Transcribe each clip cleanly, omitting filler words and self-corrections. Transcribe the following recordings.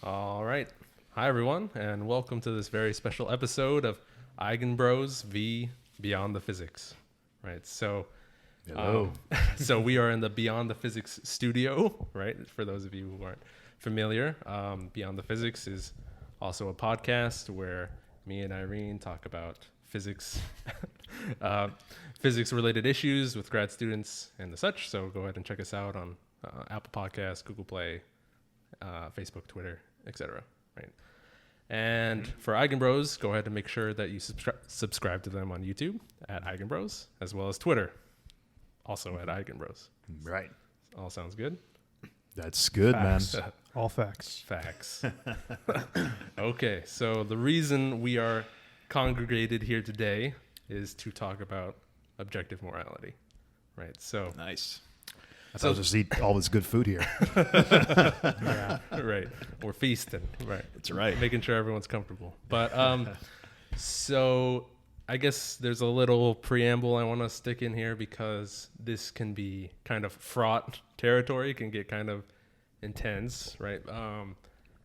All right. Hi, everyone, and welcome to this very special episode of Eigenbros v. Beyond the Physics. Right. So, Hello. so we are in the Beyond the Physics studio, right? For those of you who aren't familiar, Beyond the Physics is also a podcast where me and Irene talk about physics, physics-related issues with grad students and the such. So go ahead and check us out on Apple Podcasts, Google Play, Facebook, Twitter, etc. Right. And for Eigenbros, go ahead and make sure that you subscribe to them on YouTube at Eigenbros, as well as Twitter, also at Eigenbros. Right. All sounds good? That's good, Facts. man. All facts. Facts. Okay, so the reason we are congregated here today is to talk about objective morality, right? So, Nice. I'll just eat all this good food here. Yeah. right, we're feasting, right? That's right. Making sure everyone's comfortable. But so I guess there's a little preamble I want to stick in here because this can be kind of fraught territory. It can get kind of intense, right?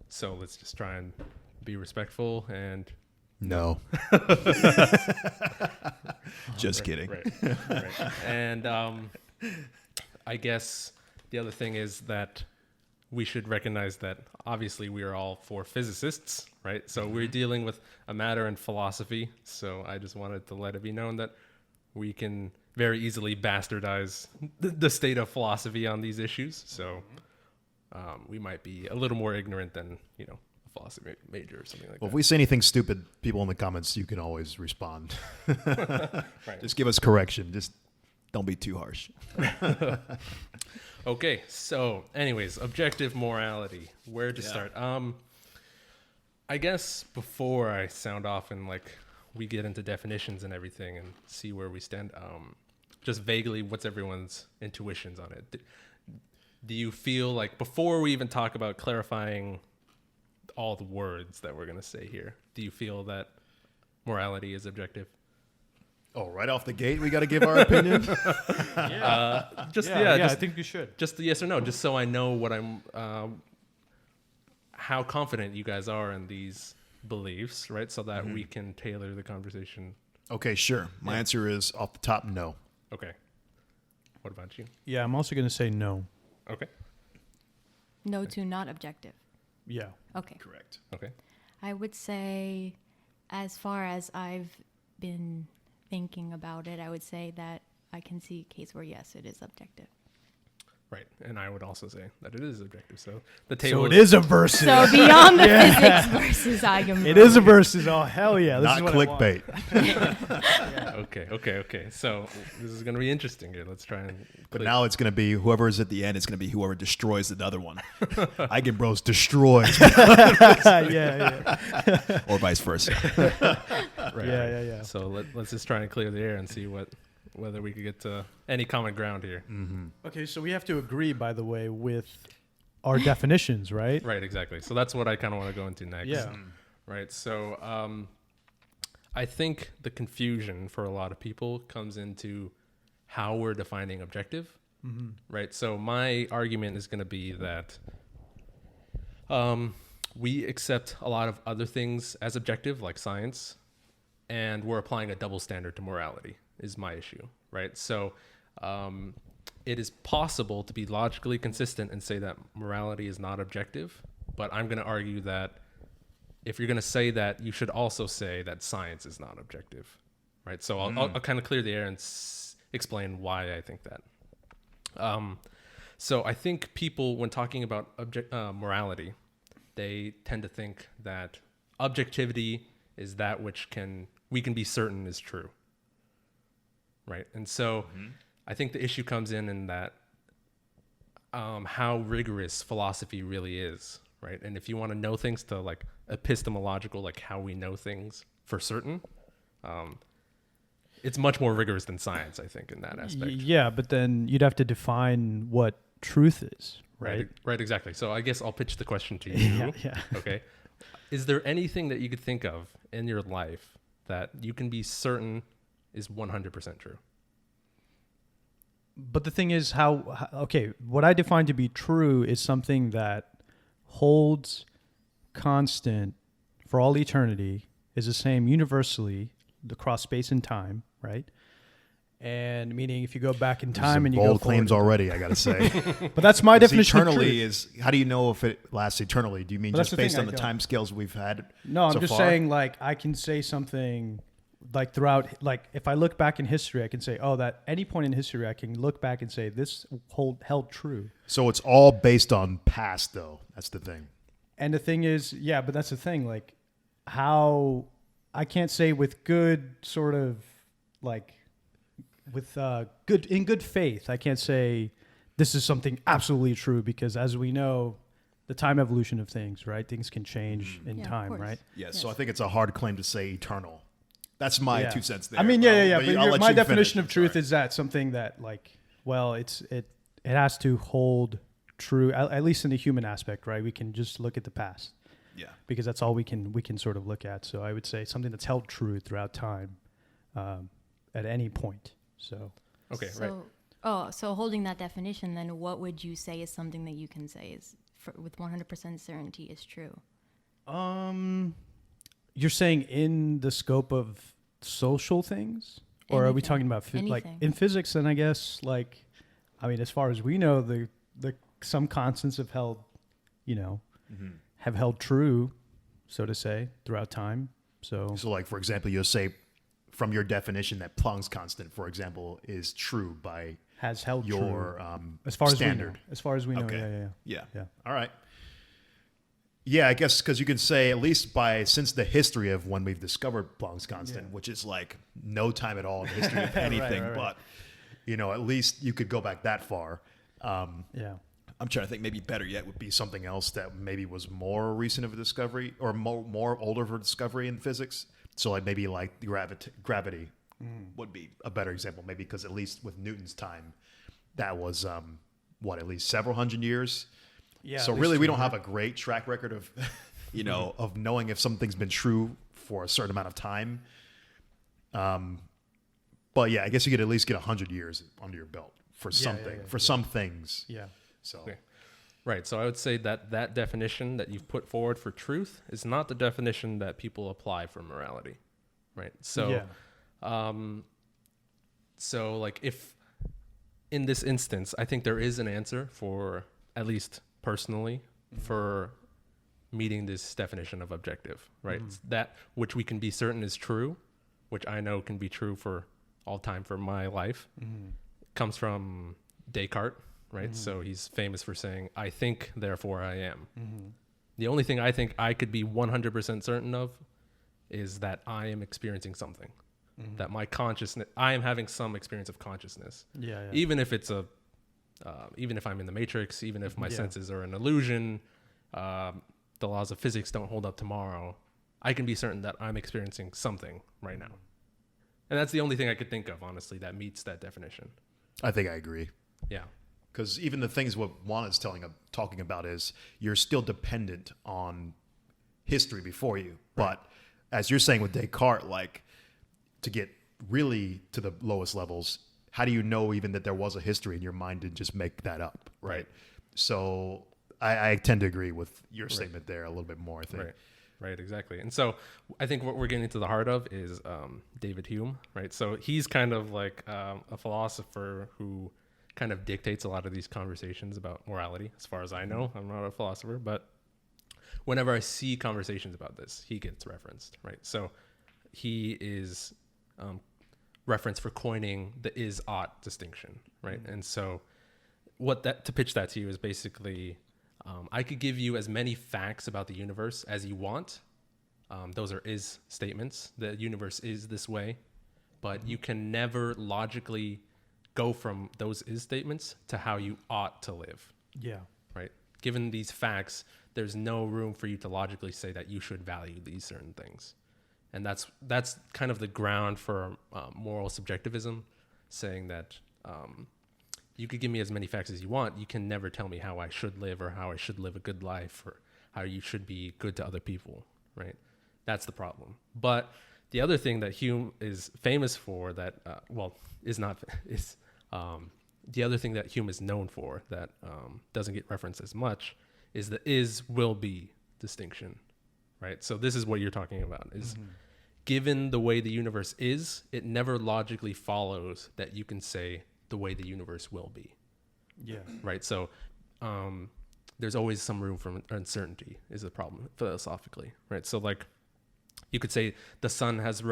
So let's just try and be respectful and No. Just kidding. right. And I guess the other thing is that we should recognize that obviously we are all four physicists, right? So we're dealing with a matter in philosophy. So I just wanted to let it be known that we can very easily bastardize the state of philosophy on these issues. So we might be a little more ignorant than, a philosophy major or something like Well, that. if we say anything stupid, people in the comments, you can always respond. Right. Just give us correction. Just don't be too harsh. Okay, so anyways, objective morality. Where to start? I guess before I sound off and we get into definitions and everything and see where we stand, just vaguely, what's everyone's intuitions on it? Do you feel like before we even talk about clarifying all the words that we're going to say here, do you feel that morality is objective? Oh, right off the gate, we got to give our opinion? I think you should. Just the yes or no, just so I know what I'm, how confident you guys are in these beliefs, right? So that we can tailor the conversation. Okay, sure. My answer is off the top, no. Okay. What about you? Yeah, I'm also going to say no. Okay. No to not objective. Yeah. Okay. Correct. Okay. I would say, as far as I've been thinking about it, I would say that I can see a case where, yes, it is objective. Right. And I would also say that it is objective. So the So table it is a versus. So beyond the physics versus Eigenbros. It is a versus. Oh, hell yeah. This Not is what I want. clickbait. Okay. So this is going to be interesting here. Let's try and But now it's going to be whoever is at the end, it's going to be whoever destroys the other one. Eigenbros destroys, yeah. or vice versa. right. Yeah. So let's just try and clear the air and see whether we could get to any common ground here. Okay, so we have to agree, by the way, with our definitions, right? Right, exactly. So that's what I kind of want to go into next. Yeah. Right. So I think the confusion for a lot of people comes into how we're defining objective. Right. So my argument is going to be that we accept a lot of other things as objective, like science, and we're applying a double standard to morality is my issue. Right. So it is possible to be logically consistent and say that morality is not objective, but I'm going to argue that if you're going to say that, you should also say that science is not objective, right? So I'll kind of clear the air and explain why I think that. So I think people, when talking about morality, they tend to think that objectivity is that which we can be certain is true, right? And so I think the issue comes in that how rigorous philosophy really is, right? And if you want to know things to epistemological, how we know things for certain, it's much more rigorous than science, I think, in that aspect. Yeah, but then you'd have to define what truth is, right? Right, exactly. So I guess I'll pitch the question to you. Yeah. Okay. Is there anything that you could think of in your life that you can be certain is 100% true? But the thing is what I define to be true is something that holds constant for all eternity is the same universally across space and time, right? And meaning if you go back in time and you go bold forward claims in time. already, I got to say. But that's my 'Cause definition of eternally truth. is, how do you know if it lasts eternally? Do you mean But that's just the based thing, on I the don't- time scales we've had? No, I'm so just far? saying, like, I can say something, like, throughout, like, if I look back in history, I can say, oh, that any point in history, I can look back and say, this held true. So it's all based on past, though. That's the thing. And the thing is, yeah, but that's the thing, like, how I can't say with good sort of, like, with in good faith, I can't say this is something absolutely true, because as we know, the time evolution of things, right? Things can change in Yeah, of time, course. right? Yes. So I think it's a hard claim to say eternal. That's my Yeah. 2 cents there. I mean, yeah. But But I'll let my you definition finish. of truth Sorry. is that something that, like, well, it has to hold true, at least in the human aspect, right? We can just look at the past Yeah. because that's all we can sort of look at. So I would say something that's held true throughout time, at any point. So Okay, so, right. Oh, so holding that definition, then what would you say is something that you can say is with 100% certainty is true? you're saying in the scope of social things, or are we Anything. talking about like Anything. in physics? Then I guess, like, I mean, as far as we know, the some constants have held, have held true, so to say, throughout time. So So, like, for example, you'll say from your definition that Planck's constant, for example, is true by has held your true as far standard. as we know. As far as we know, Okay. yeah. Yeah. All right. Yeah, I guess because you can say at least since the history of when we've discovered Planck's constant, Yeah. which is like no time at all in the history of anything, right. but at least you could go back that far. Yeah. I'm trying to think. Maybe better yet would be something else that maybe was more recent of a discovery or more older of a discovery in physics. So like maybe like gravity would be a better example. Maybe because at least with Newton's time, that was at least several hundred years. Yeah. So really, we don't have a great track record of, of knowing if something's been true for a certain amount of time. But yeah, I guess you could at least get 100 years under your belt for something, some things. Yeah. So Okay. Right. So I would say that definition that you've put forward for truth is not the definition that people apply for morality. Right. So, so like if in this instance, I think there is an answer for, at least personally, for meeting this definition of objective, right? It's that which we can be certain is true, which I know can be true for all time for my life, comes from Descartes, right? So he's famous for saying, I think, therefore I am. The only thing I think I could be 100% certain of is that I am experiencing something, that my consciousness, I am having some experience of consciousness. Yeah. Even if it's even if I'm in the matrix, even if my senses are an illusion, the laws of physics don't hold up tomorrow, I can be certain that I'm experiencing something right now. And that's the only thing I could think of, honestly, that meets that definition. I think I agree. Yeah. Because even the things what Juan is talking about is you're still dependent on history before you. But as you're saying with Descartes, like to get really to the lowest levels, how do you know even that there was a history and your mind didn't just make that up, right? So I tend to agree with your statement there a little bit more, I think. Right, exactly. And so I think what we're getting to the heart of is David Hume, right? So he's kind of like a philosopher who kind of dictates a lot of these conversations about morality. As far as I know, I'm not a philosopher, but whenever I see conversations about this, he gets referenced, right? So he is referenced for coining the is-ought distinction, right? And so to pitch that to you is basically, I could give you as many facts about the universe as you want. Those are is statements. The universe is this way, but you can never logically go from those is statements to how you ought to live, Yeah. right? Given these facts, there's no room for you to logically say that you should value these certain things. And that's kind of the ground for moral subjectivism, saying that you could give me as many facts as you want. You can never tell me how I should live or how I should live a good life or how you should be good to other people, right? That's the problem. But the other thing that Hume is famous for the other thing that Hume is known for that doesn't get referenced as much is the is-will-be distinction, right? So this is what you're talking about is given the way the universe is, it never logically follows that you can say the way the universe will be, Yeah. right? So there's always some room for uncertainty is the problem philosophically, right? So like you could say the sun has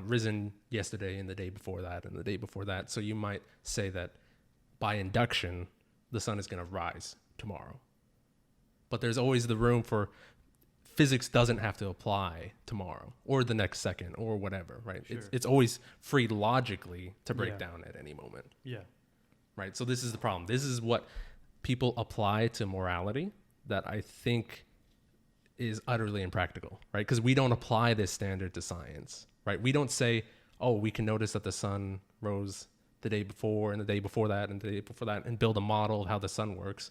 risen yesterday and the day before that and the day before that. So you might say that by induction, the sun is going to rise tomorrow. But there's always the room for physics doesn't have to apply tomorrow or the next second or whatever, right? Sure. It's always free logically to break Yeah. down at any moment, Yeah. right? So this is the problem. This is what people apply to morality that I think is utterly impractical, right? Because we don't apply this standard to science, right? We don't say, oh, we can notice that the sun rose the day before and the day before that and the day before that and build a model of how the sun works.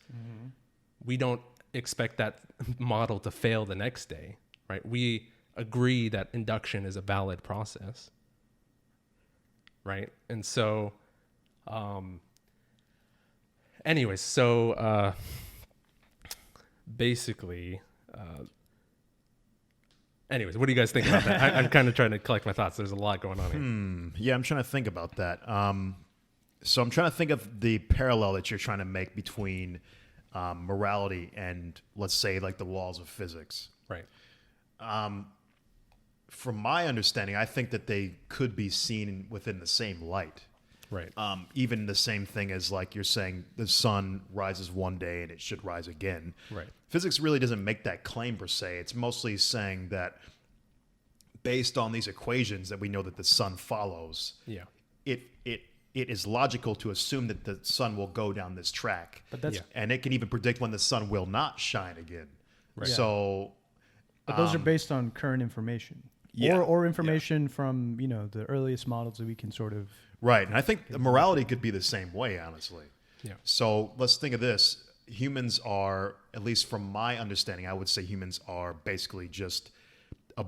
We don't expect that model to fail the next day, right? We agree that induction is a valid process, right? And so, anyways, so basically, anyways, what do you guys think about that? I'm kind of trying to collect my thoughts. There's a lot going on here. Yeah, I'm trying to think about that. So I'm trying to think of the parallel that you're trying to make between morality and, let's say, like the laws of physics. Right. From my understanding, I think that they could be seen within the same light. Right. Even the same thing as, like you're saying, the sun rises one day and it should rise again. Right. Physics really doesn't make that claim per se. It's mostly saying that based on these equations that we know that the sun follows, Yeah. it is logical to assume that the sun will go down this track. But that's Yeah. And it can even predict when the sun will not shine again. Right. So But those are based on current information. Yeah. Or information from, the earliest models that we can sort of. right, and I think the morality could be the same way, honestly. Yeah. So let's think of this. Humans are, at least from my understanding, I would say humans are basically just we're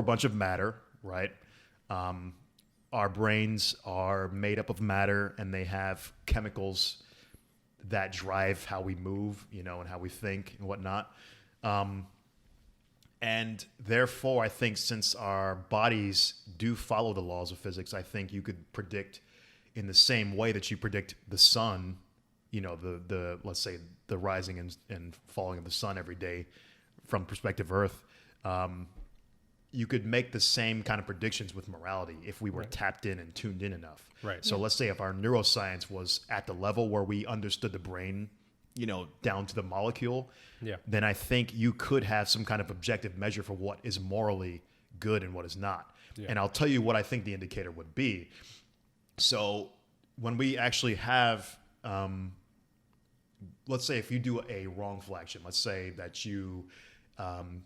a bunch of matter, right? Our brains are made up of matter and they have chemicals that drive how we move, and how we think and whatnot. And therefore, I think since our bodies do follow the laws of physics, I think you could predict in the same way that you predict the sun, the let's say the rising and falling of the sun every day from perspective Earth. You could make the same kind of predictions with morality if we were tapped in and tuned in enough. Right. So let's say if our neuroscience was at the level where we understood the brain, down to the molecule, Yeah. then I think you could have some kind of objective measure for what is morally good and what is not. Yeah. And I'll tell you what I think the indicator would be. So when we actually have, let's say if you do a wrongful action, let's say that you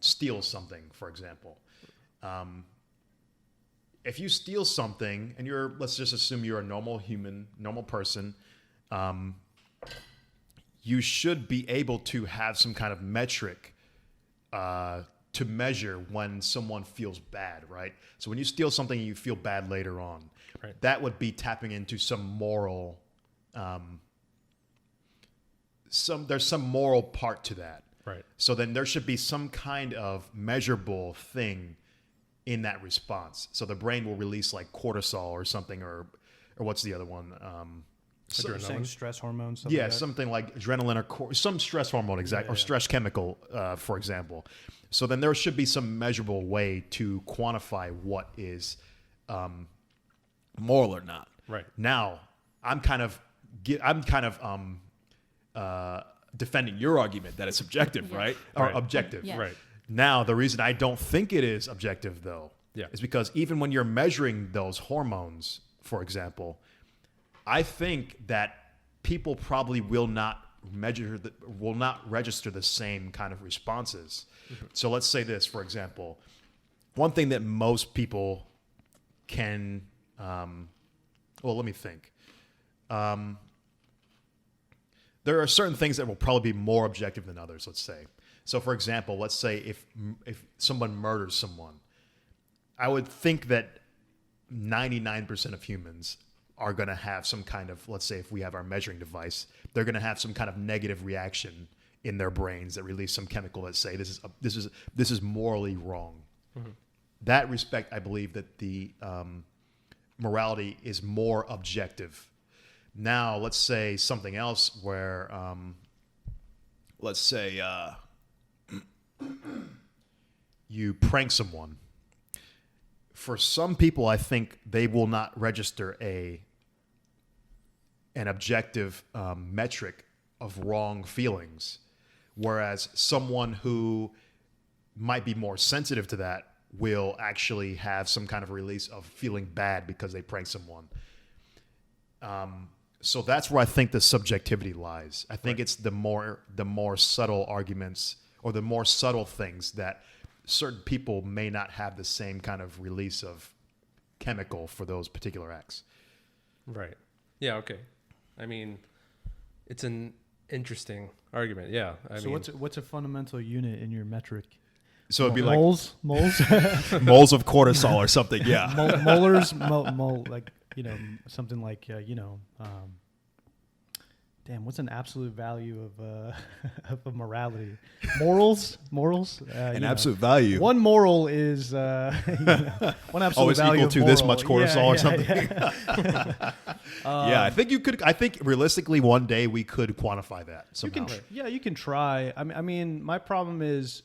steal something, for example. If you steal something and let's just assume you're a normal person, you should be able to have some kind of metric to measure when someone feels bad, right? So when you steal something and you feel bad later on, Right. that would be tapping into some moral, there's some moral part to that. Right. So then there should be some kind of measurable thing in that response. So the brain will release like cortisol or something, or what's the other one? You're saying stress hormones. Stuff Yeah, like that? something like adrenaline or some stress hormone, or stress chemical, for example. So then there should be some measurable way to quantify what is moral or not. Right. Now, I'm kind of defending your argument that it's subjective, Yeah. right? Or Right. objective. Yeah. Right. Now, the reason I don't think it is objective, though, Yeah. is because even when you're measuring those hormones, for example, I think that people probably will not register the same kind of responses. Mm-hmm. So let's say this, for example, one thing that most people can, let me think. There are certain things that will probably be more objective than others, let's say. So, for example, let's say if someone murders someone, I would think that 99% of humans are going to have some kind of, let's say if we have our measuring device, they're going to have some kind of negative reaction in their brains that release some chemical that say this is morally wrong. That respect, I believe that the morality is more objective. Now, let's say something else where, let's say you prank someone. For some people, I think they will not register an objective metric of wrong feelings, whereas someone who might be more sensitive to that will actually have some kind of release of feeling bad because they prank someone. So that's where I think the subjectivity lies. I think it's the more subtle arguments or the more subtle things that certain people may not have the same kind of release of chemical for those particular acts. Right. Yeah. Okay. I mean, it's an interesting argument. Yeah. I So mean, what's a fundamental unit in your metric? So it'd be moles, moles of cortisol or something. Yeah. molars, like something like damn, what's an absolute value of a morality? Morals. An absolute value. One moral is one absolute it's value equal of to moral. this much cortisol or something. Yeah. I think you could. I think realistically, one day we could quantify that somehow. You can try. I mean, my problem is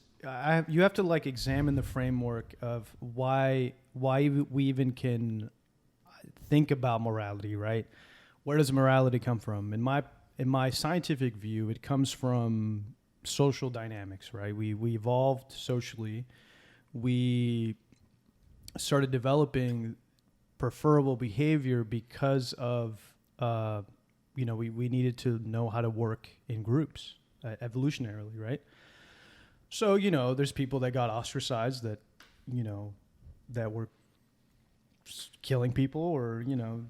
you have to like examine the framework of why we even can think about morality, right? Where does morality come from? In my scientific view, it comes from social dynamics, right? We evolved socially. We started developing preferable behavior because of we needed to know how to work in groups evolutionarily, right? So there's people that got ostracized that were killing people or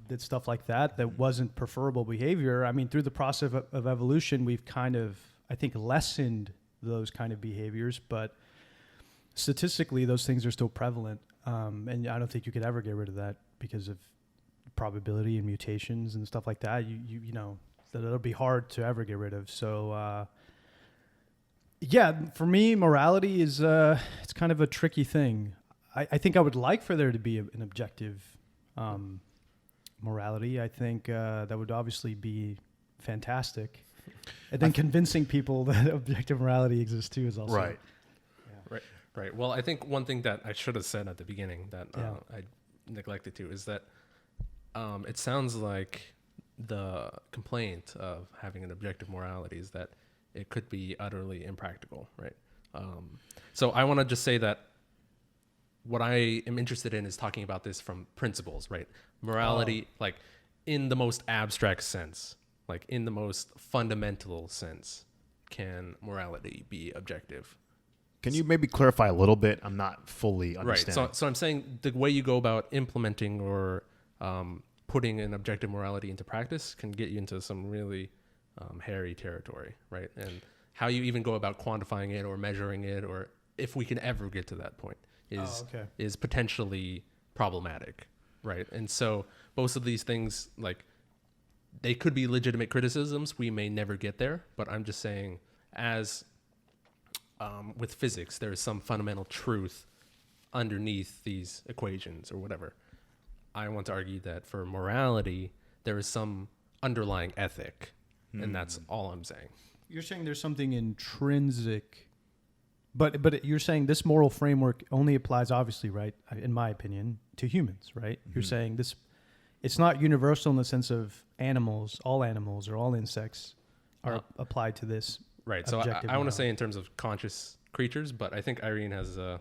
did stuff like that wasn't preferable behavior. I mean, through the process of evolution, we've kind of, I think, lessened those kind of behaviors, but statistically those things are still prevalent, and I don't think you could ever get rid of that because of probability and mutations and stuff like that. That it'll be hard to ever get rid of. So for me, morality is it's kind of a tricky thing. I think I would like for there to be an objective morality. I think that would obviously be fantastic. And then convincing people that objective morality exists too is also right. Yeah. Right. Well, I think one thing that I should have said at the beginning that I neglected to is that it sounds like the complaint of having an objective morality is that it could be utterly impractical, right? So I want to just say that what I am interested in is talking about this from principles, right? Morality, like in the most abstract sense, like in the most fundamental sense, can morality be objective? Can you maybe clarify a little bit? I'm not fully understanding. Right. So I'm saying the way you go about implementing or putting an objective morality into practice can get you into some really hairy territory, right? And how you even go about quantifying it or measuring it, or if we can ever get to that point, is potentially problematic, right? And so both of these things, like, they could be legitimate criticisms. We may never get there, but I'm just saying, as with physics, there is some fundamental truth underneath these equations or whatever. I want to argue that for morality, there is some underlying ethic, and that's all I'm saying. You're saying there's something intrinsic, but you're saying this moral framework only applies, obviously, right, in my opinion, to humans, right? Mm-hmm. You're saying this, it's not universal in the sense of animals or all insects are applied to this. Right. So I want to say in terms of conscious creatures, but I think Irene has do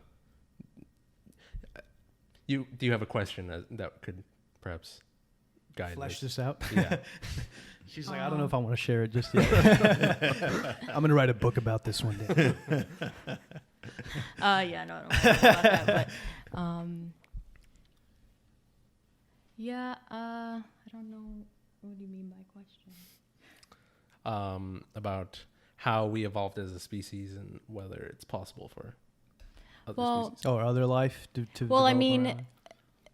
you have a question that could perhaps guide flesh this out? Yeah. She's like, I don't know if I want to share it just yet. I'm going to write a book about this one day. I don't know about that, but I don't know. What do you mean by question? About how we evolved as a species and whether it's possible for other species. Or other life to I mean,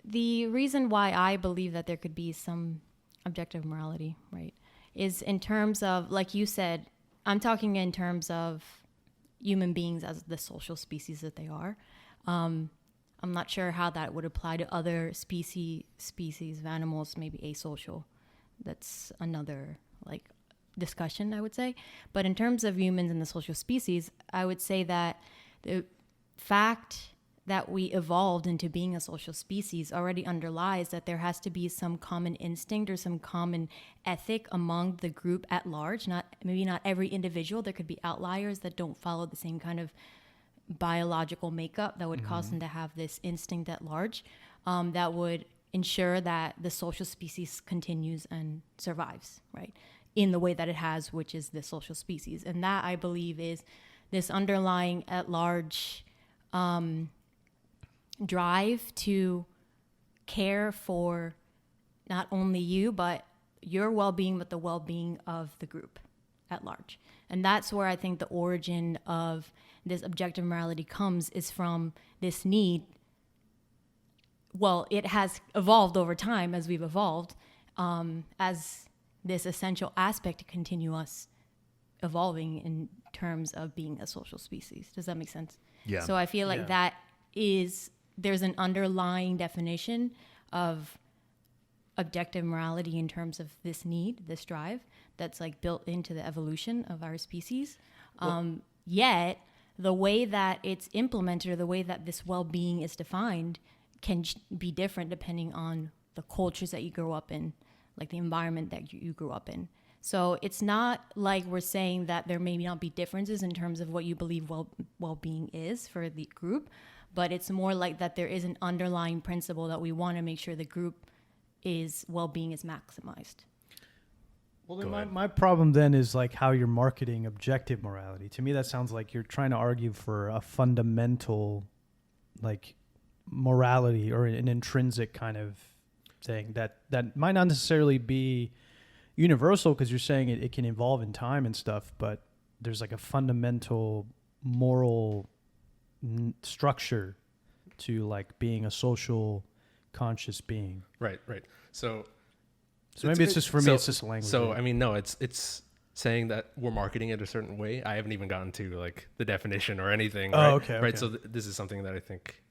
the reason why I believe that there could be some objective morality, right, is in terms of, like you said, I'm talking in terms of human beings as the social species that they are. I'm not sure how that would apply to other species of animals, maybe asocial. That's another like discussion, I would say. But in terms of humans and the social species, I would say that the fact that we evolved into being a social species already underlies that there has to be some common instinct or some common ethic among the group at large. Maybe not every individual. There could be outliers that don't follow the same kind of biological makeup that would cause them to have this instinct at large, that would ensure that the social species continues and survives, right, in the way that it has, which is the social species. And that, I believe, is this underlying at large drive to care for not only you, but your well-being, but the well-being of the group at large. And that's where I think the origin of this objective morality comes, is from this need. Well, it has evolved over time as we've evolved, as this essential aspect to continue us evolving in terms of being a social species. Does that make sense? Yeah. So I feel like that is, there's an underlying definition of objective morality in terms of this need, this drive, that's like built into the evolution of our species. Yet the way that it's implemented, or the way that this well-being is defined, can be different depending on the cultures that you grow up in, like the environment that you grew up in. So it's not like we're saying that there may not be differences in terms of what you believe well-being is for the group, but it's more like that there is an underlying principle that we want to make sure the group is well-being is maximized. Well, then my problem then is like how you're marketing objective morality. To me, that sounds like you're trying to argue for a fundamental, like, morality or an intrinsic kind of thing that might not necessarily be universal, because you're saying it can evolve in time and stuff, but there's like a fundamental moral structure to like being a social conscious being. Right. So maybe it's just for me, it's just language. So I mean, no, it's saying that we're marketing it a certain way. I haven't even gotten to like the definition or anything. Right? Okay. Right. So this is something that I think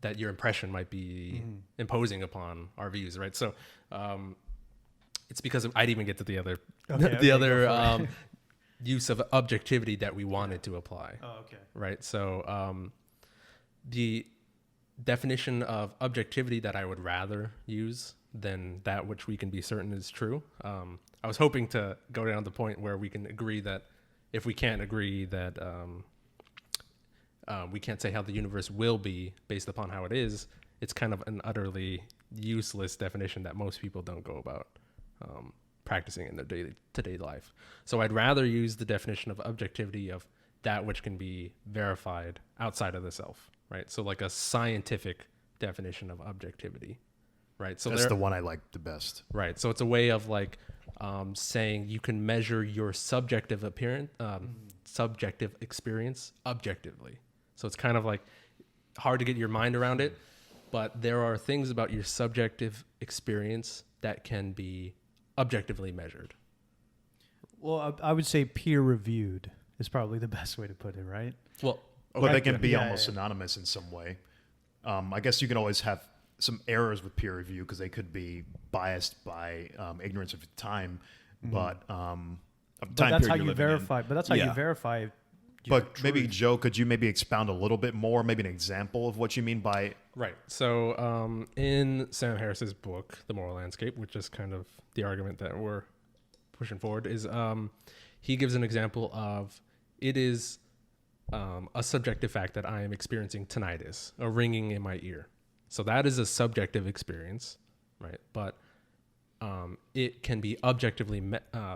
that your impression might be imposing upon our views. Right. So it's because I'd even get to the other use of objectivity that we wanted to apply. Oh, okay. Right. So the definition of objectivity that I would rather use than that which we can be certain is true. I was hoping to go down the point where we can agree that if we can't agree that we can't say how the universe will be based upon how it is, it's kind of an utterly useless definition that most people don't go about practicing in their day-to-day life. So I'd rather use the definition of objectivity of that which can be verified outside of the self, right? So like a scientific definition of objectivity, right? So that's the one I like the best. Right. So it's a way of like saying you can measure your subjective subjective experience objectively. So it's kind of like hard to get your mind around it, but there are things about your subjective experience that can be objectively measured. Well, I would say peer reviewed is probably the best way to put it, right? Well, But they can be almost synonymous in some way. I guess you can always have some errors with peer review because they could be biased by ignorance of time, but that's how you verify. But that's how you verify. But maybe Joe, could you maybe expound a little bit more, maybe an example of what you mean by? Right. So in Sam Harris's book, The Moral Landscape, which is kind of the argument that we're pushing forward, is he gives an example of it is a subjective fact that I am experiencing tinnitus, a ringing in my ear. So that is a subjective experience, right? But it can be objectively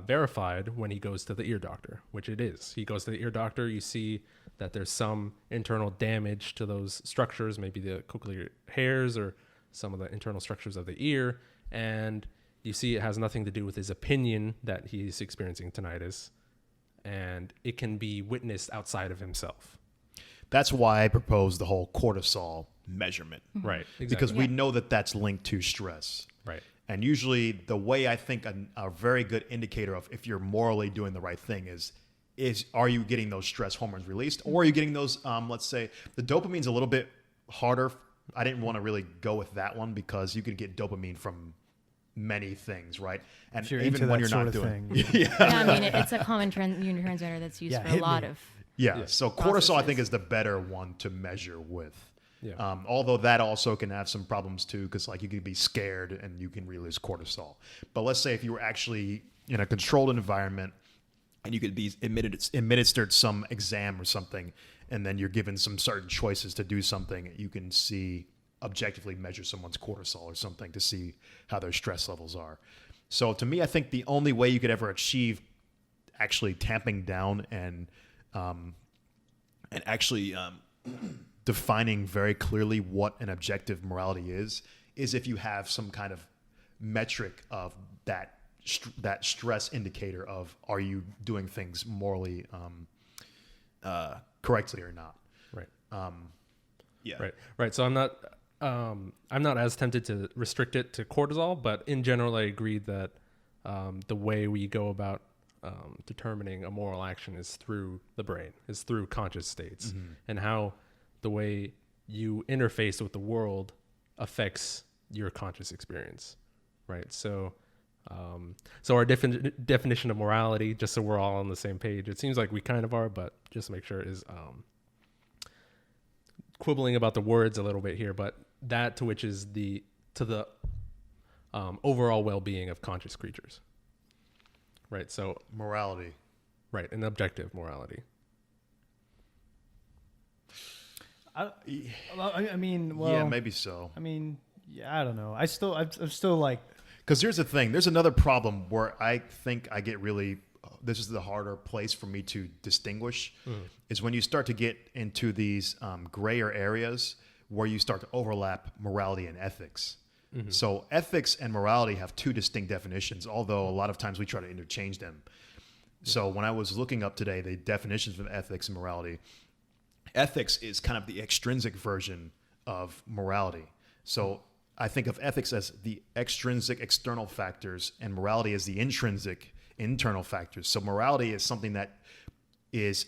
verified when he goes to the ear doctor, which it is. He goes to the ear doctor, you see that there's some internal damage to those structures, maybe the cochlear hairs or some of the internal structures of the ear, and you see it has nothing to do with his opinion that he's experiencing tinnitus, and it can be witnessed outside of himself. That's why I propose the whole cortisol measurement. Right. Exactly. Because we know that that's linked to stress. Right. And usually the way I think a very good indicator of if you're morally doing the right thing is are you getting those stress hormones released, or are you getting those, let's say the dopamine's a little bit harder. I didn't want to really go with that one because you could get dopamine from many things, right? And If you're even into when that you're not sort of doing thing. Yeah, I mean, it's a common neurotransmitter that's used Yeah, for a hit lot me. of. Yeah. So cortisol, I Processes. think, is the better one to measure with. Yeah. Although that also can have some problems too, because like you could be scared and you can release cortisol. But let's say if you were actually in a controlled environment and you could be administered some exam or something, and then you're given some certain choices to do something, you can see objectively measure someone's cortisol or something to see how their stress levels are. So to me, I think the only way you could ever achieve actually tamping down and actually defining very clearly what an objective morality is if you have some kind of metric of that stress indicator of are you doing things morally correctly or not. Right. Yeah. Right. So I'm not as tempted to restrict it to cortisol, but in general, I agree that the way we go about determining a moral action is through the brain, is through conscious states, and how the way you interface with the world affects your conscious experience, right? So, so our definition of morality, just so we're all on the same page, it seems like we kind of are, but just to make sure, is quibbling about the words a little bit here, but that to which is the overall well-being of conscious creatures, right? So Morality. right, an objective morality. I mean, well, Yeah, maybe so. I mean, yeah, I don't know. I'm still like, Because here's the thing. There's another problem where I think I get really, this is the harder place for me to distinguish, is when you start to get into these grayer areas where you start to overlap morality and ethics. So ethics and morality have two distinct definitions, although a lot of times we try to interchange them. So when I was looking up today the definitions of ethics and morality, ethics is kind of the extrinsic version of morality. So I think of ethics as the extrinsic external factors and morality as the intrinsic internal factors. So morality is something that is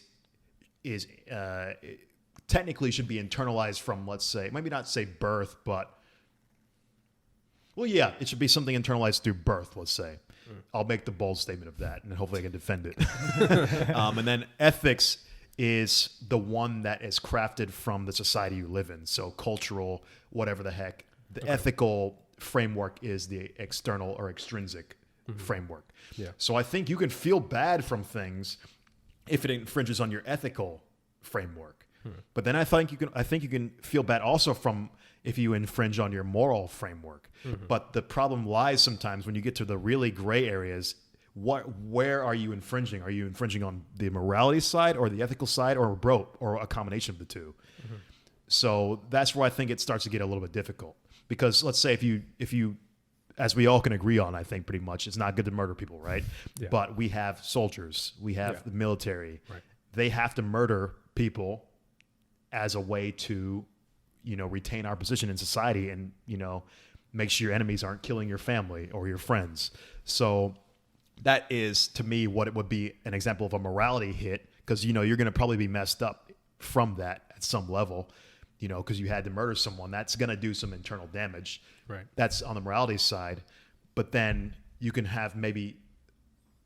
technically should be internalized from, let's say, maybe not say birth, but well, yeah, it should be something internalized through birth, let's say. I'll make the bold statement of that, and hopefully I can defend it. And then ethics is the one that is crafted from the society you live in. So cultural, whatever the heck. The ethical framework is the external or extrinsic framework. Yeah. So I think you can feel bad from things if it infringes on your ethical framework. But then I think you can feel bad also from if you infringe on your moral framework. But the problem lies sometimes when you get to the really gray areas. Where are you infringing? Are you infringing on the morality side or the ethical side, or both, or a combination of the two? So that's where I think it starts to get a little bit difficult. Because let's say if you, as we all can agree on, I think pretty much, it's not good to murder people, right? Yeah. But we have soldiers, we have the military. Right. They have to murder people as a way to, retain our position in society and, make sure your enemies aren't killing your family or your friends. So that is, to me, what it would be an example of a morality hit, because, you're going to probably be messed up from that at some level, because you had to murder someone. That's going to do some internal damage. Right. That's on the morality side. But then you can have maybe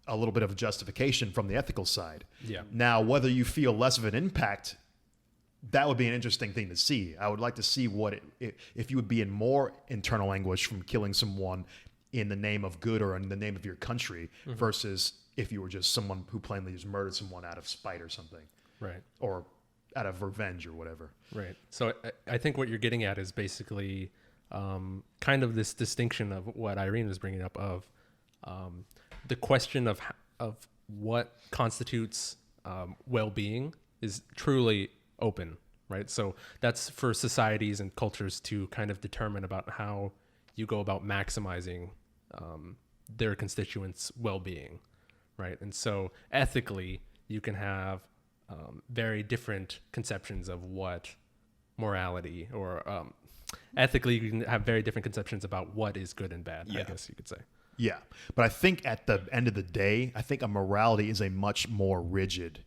a little bit of justification from the ethical side. Yeah. Now, whether you feel less of an impact, that would be an interesting thing to see. I would like to see if you would be in more internal anguish from killing someone in the name of good or in the name of your country versus if you were just someone who plainly just murdered someone out of spite or something. Right. Or out of revenge or whatever. Right. So I think what you're getting at is basically kind of this distinction of what Irene was bringing up of the question of what constitutes well-being is truly open, right? So that's for societies and cultures to kind of determine about how you go about maximizing their constituents' well-being, right? And so ethically, you can have very different conceptions of what morality or ethically you can have very different conceptions about what is good and bad. I Yeah. guess you could say. Yeah, but I think at the end of the day, I think a morality is a much more rigid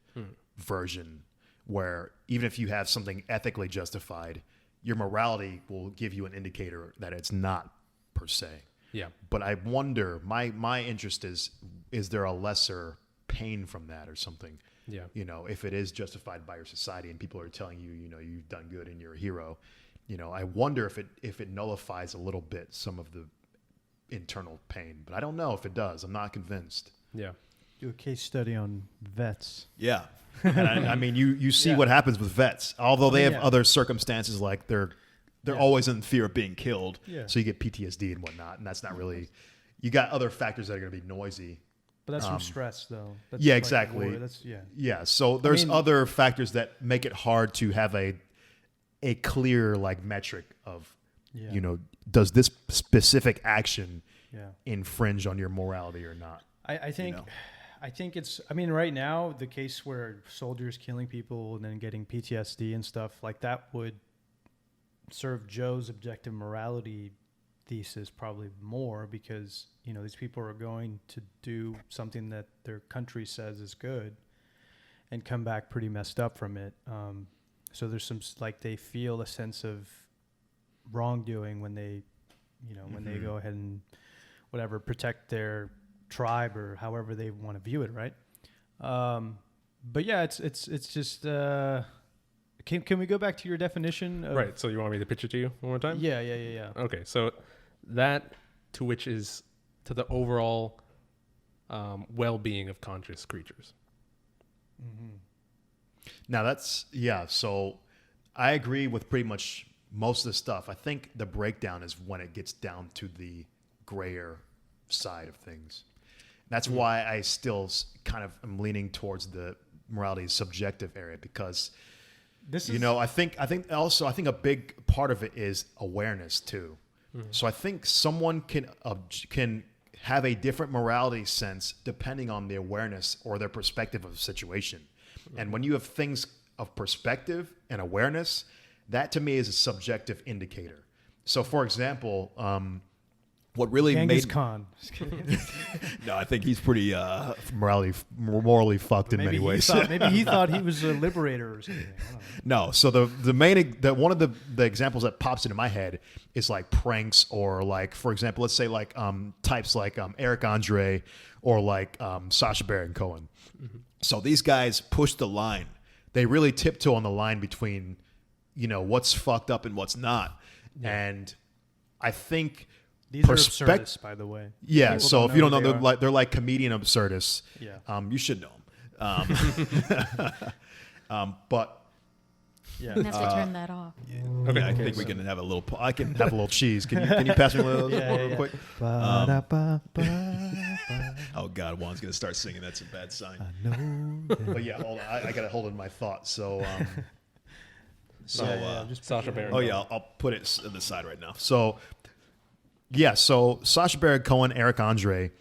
version where even if you have something ethically justified, your morality will give you an indicator that it's not per se. Yeah. But I wonder, my interest is there a lesser pain from that or something? Yeah. You know, if it is justified by your society and people are telling you, you know, you've done good and you're a hero, you know, I wonder if it nullifies a little bit some of the internal pain, but I don't know if it does. I'm not convinced. Yeah. Do a case study on vets. Yeah, and I mean, you see Yeah. what happens with vets. Although they have Yeah. other circumstances, like they're always in fear of being killed, Yeah. so you get PTSD and whatnot, and that's not really. You got other factors that are going to be noisy. But that's from stress, though. That's yeah, like exactly. war. That's yeah. Yeah, so there's mean- other factors that make it hard to have a clear like metric of, Yeah. you know, does this specific action Yeah. infringe on your morality or not? I think know? I think it's I mean right now the case where soldiers killing people and then getting PTSD and stuff like that would serve Joe's objective morality thesis probably more because you know these people are going to do something that their country says is good and come back pretty messed up from it. So there's some like they feel a sense of wrongdoing when they you know when they go ahead and whatever protect their tribe or however they want to view it, right? But yeah, it's just. Can we go back to your definition? Of, Right. So you want me to pitch it to you one more time? Yeah. Okay. So that to which is to the overall well-being of conscious creatures. Now that's so I agree with pretty much most of the stuff. I think the breakdown is when it gets down to the grayer side of things. That's why I still kind of am leaning towards the morality subjective area because This is you know I think a big part of it is awareness too. So I think someone can have a different morality sense depending on the awareness or their perspective of the situation. And when you have things of perspective and awareness, that to me is a subjective indicator. So for example, what really Genghis made Khan. no, I think he's pretty morally fucked in many ways. Maybe he thought he was a liberator or something. I don't know. No, so the one of the examples that pops into my head is like pranks or like, for example, let's say like types like Eric Andre or like Sacha Baron Cohen. So these guys push the line. They really tiptoe on the line between, you know, what's fucked up and what's not. And I think These are absurdists, by the way. yeah. People So if you don't know, who they are. they're like comedian absurdists. Yeah. You should know them. But Yeah. You have to turn that off. okay, I think we can have a little. I can have a little cheese. Can you pass me a little Yeah, more yeah, real quick? Ba-da-ba-ba-ba. Oh God, Juan's gonna start singing. That's a bad sign. I know. But yeah, hold on. I gotta hold in my thoughts. So Just Sacha Baron. oh yeah, I'll put it to the side right now. So yeah, so Sacha Baron Cohen, Eric Andre,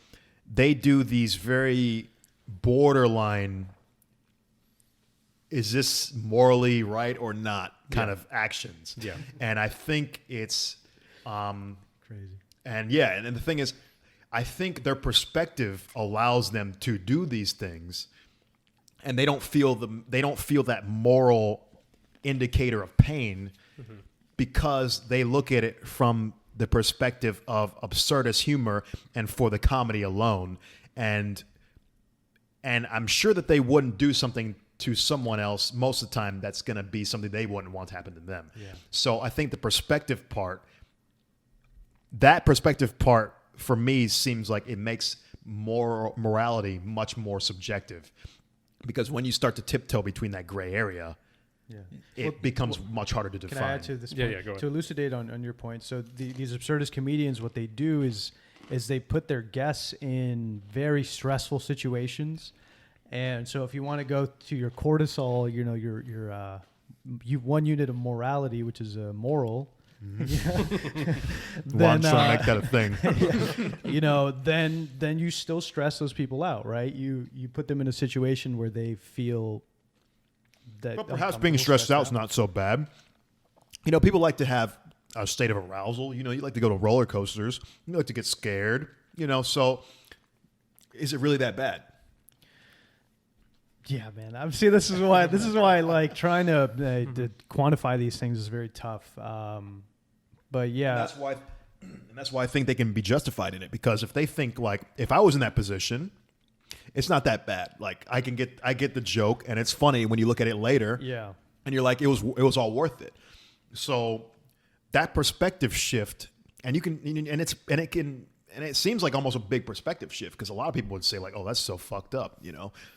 they do these very borderline. Is this morally right or not? Kind of actions. Yeah. And I think it's crazy. and yeah, and the thing is, I think their perspective allows them to do these things, and they don't feel that moral indicator of pain because they look at it from the perspective of absurdist humor and for the comedy alone, and I'm sure that they wouldn't do something to someone else most of the time that's going to be something they wouldn't want to happen to them. Yeah. So I think the perspective part for me seems like it makes morality much more subjective, because when you start to tiptoe between that gray area, Yeah. it becomes much harder to define. Can I add to this Yeah, point? yeah, go ahead. To elucidate on your point, so these absurdist comedians, what they do is they put their guests in very stressful situations. And so if you want to go to your cortisol, you know, your one unit of morality, which is moral, Juan's trying to make that a thing. you know, then you still stress those people out, right? You put them in a situation where they feel that But perhaps being stressed out is not so bad. You know, people like to have a state of arousal. You like to go to roller coasters. You like to get scared. So is it really that bad? Yeah, man. I'm see. This is why like trying to quantify these things is very tough. But yeah, and that's why I think they can be justified in it, because if they think like, if I was in that position, it's not that bad. Like I get the joke, and it's funny when you look at it later. Yeah. And you're like, it was all worth it. So that perspective shift, and it seems like almost a big perspective shift, because a lot of people would say like, oh, that's so fucked up,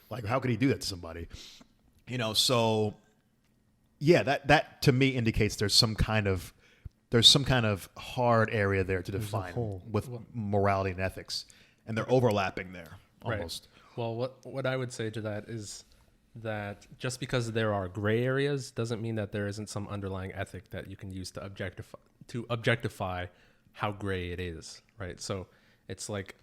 like how could he do that to somebody, So yeah, that to me indicates there's some kind of hard area there to define with morality and ethics, and they're overlapping there almost. Right. Well, what I would say to that is that just because there are gray areas doesn't mean that there isn't some underlying ethic that you can use to objectify how gray it is, right? So it's like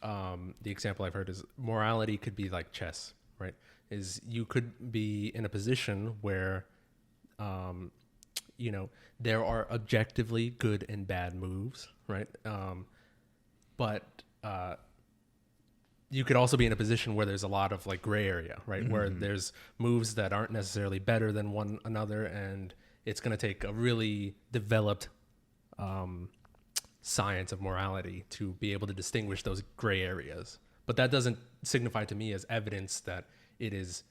the example I've heard is morality could be like chess, right? Is you could be in a position where there are objectively good and bad moves, right? But you could also be in a position where there's a lot of like gray area, right? Mm-hmm. Where there's moves that aren't necessarily better than one another, and it's going to take a really developed science of morality to be able to distinguish those gray areas. But that doesn't signify to me as evidence that it is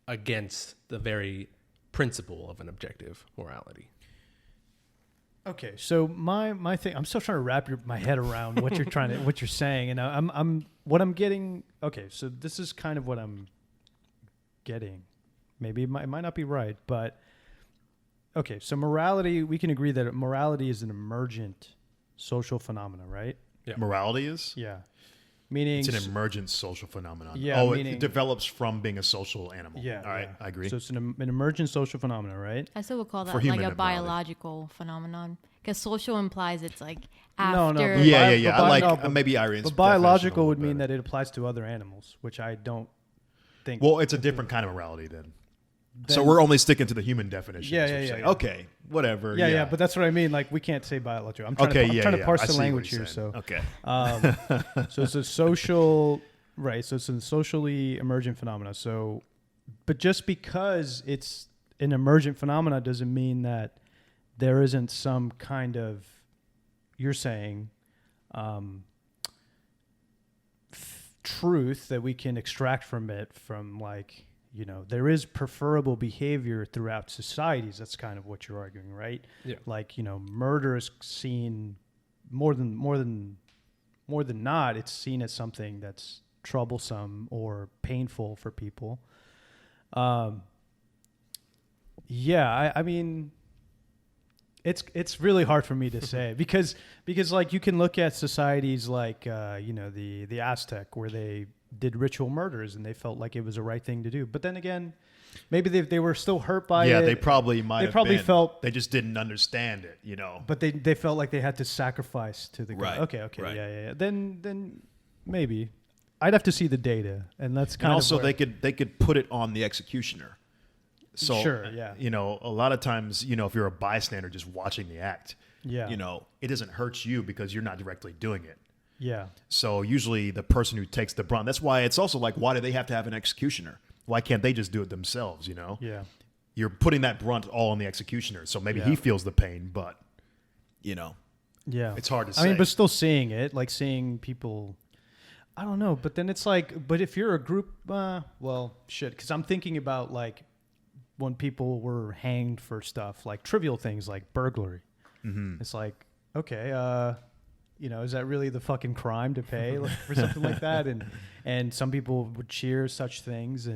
against the very principle of an objective morality. Okay, so my thing, I'm still trying to wrap my head around what you're saying, and I'm getting. Okay, so this is kind of what I'm getting. Maybe it might not be right, but okay. So morality, we can agree that morality is an emergent social phenomenon, right? Yeah. Morality is? Yeah. Meaning it's an emergent social phenomenon. Yeah. It develops from being a social animal. Yeah. All right, I agree. So it's an emergent social phenomenon, right? I still would call that For like human a morality. biological phenomenon, because social implies it's like No, after. but Yeah. But I like but- maybe Irene's. But biological definition would a mean little that it applies to other animals, which I don't think. better. Well, it's a different kind of morality then. So Then- we're only sticking to the human definition. Yeah, is what yeah, you're yeah, saying. yeah. Okay, whatever. yeah, but that's what I mean. Like, we can't say biological. I'm trying Okay, to, I'm trying to parse I the see what language you're here. saying. So, Okay. so it's a social, right? So it's a socially emergent phenomena. So, but just because it's an emergent phenomena doesn't mean that there isn't some kind of, you're saying, truth that we can extract from it, from like, there is preferable behavior throughout societies. That's kind of what you're arguing, right? Yeah. Like, murder is seen more than not. It's seen as something that's troublesome or painful for people. Yeah, I mean, it's really hard for me to say because like you can look at societies like the Aztec, where they did ritual murders and they felt like it was the right thing to do. But then again, maybe they were still hurt by it. Yeah, they probably might. They have probably been. felt, they just didn't understand it. but they felt like they had to sacrifice to the god. Right, Okay, right. yeah. Then maybe I'd have to see the data, and that's kind And of also where, they could put it on the executioner. So Sure, yeah. a lot of times, if you're a bystander just watching the act, Yeah. it doesn't hurt you because you're not directly doing it. yeah. So usually the person who takes the brunt. That's why it's also like, why do they have to have an executioner? Why can't they just do it themselves? Yeah. You're putting that brunt all on the executioner. So maybe Yeah. he feels the pain, but Yeah. it's hard to I mean, say. but still seeing it, like seeing people, I don't know. But then it's like, but if you're a group, well, shit. Because I'm thinking about like when people were hanged for stuff, like trivial things like burglary. Mm-hmm. It's like, okay, is that really the fucking crime to pay for something like that? And some people would cheer such things.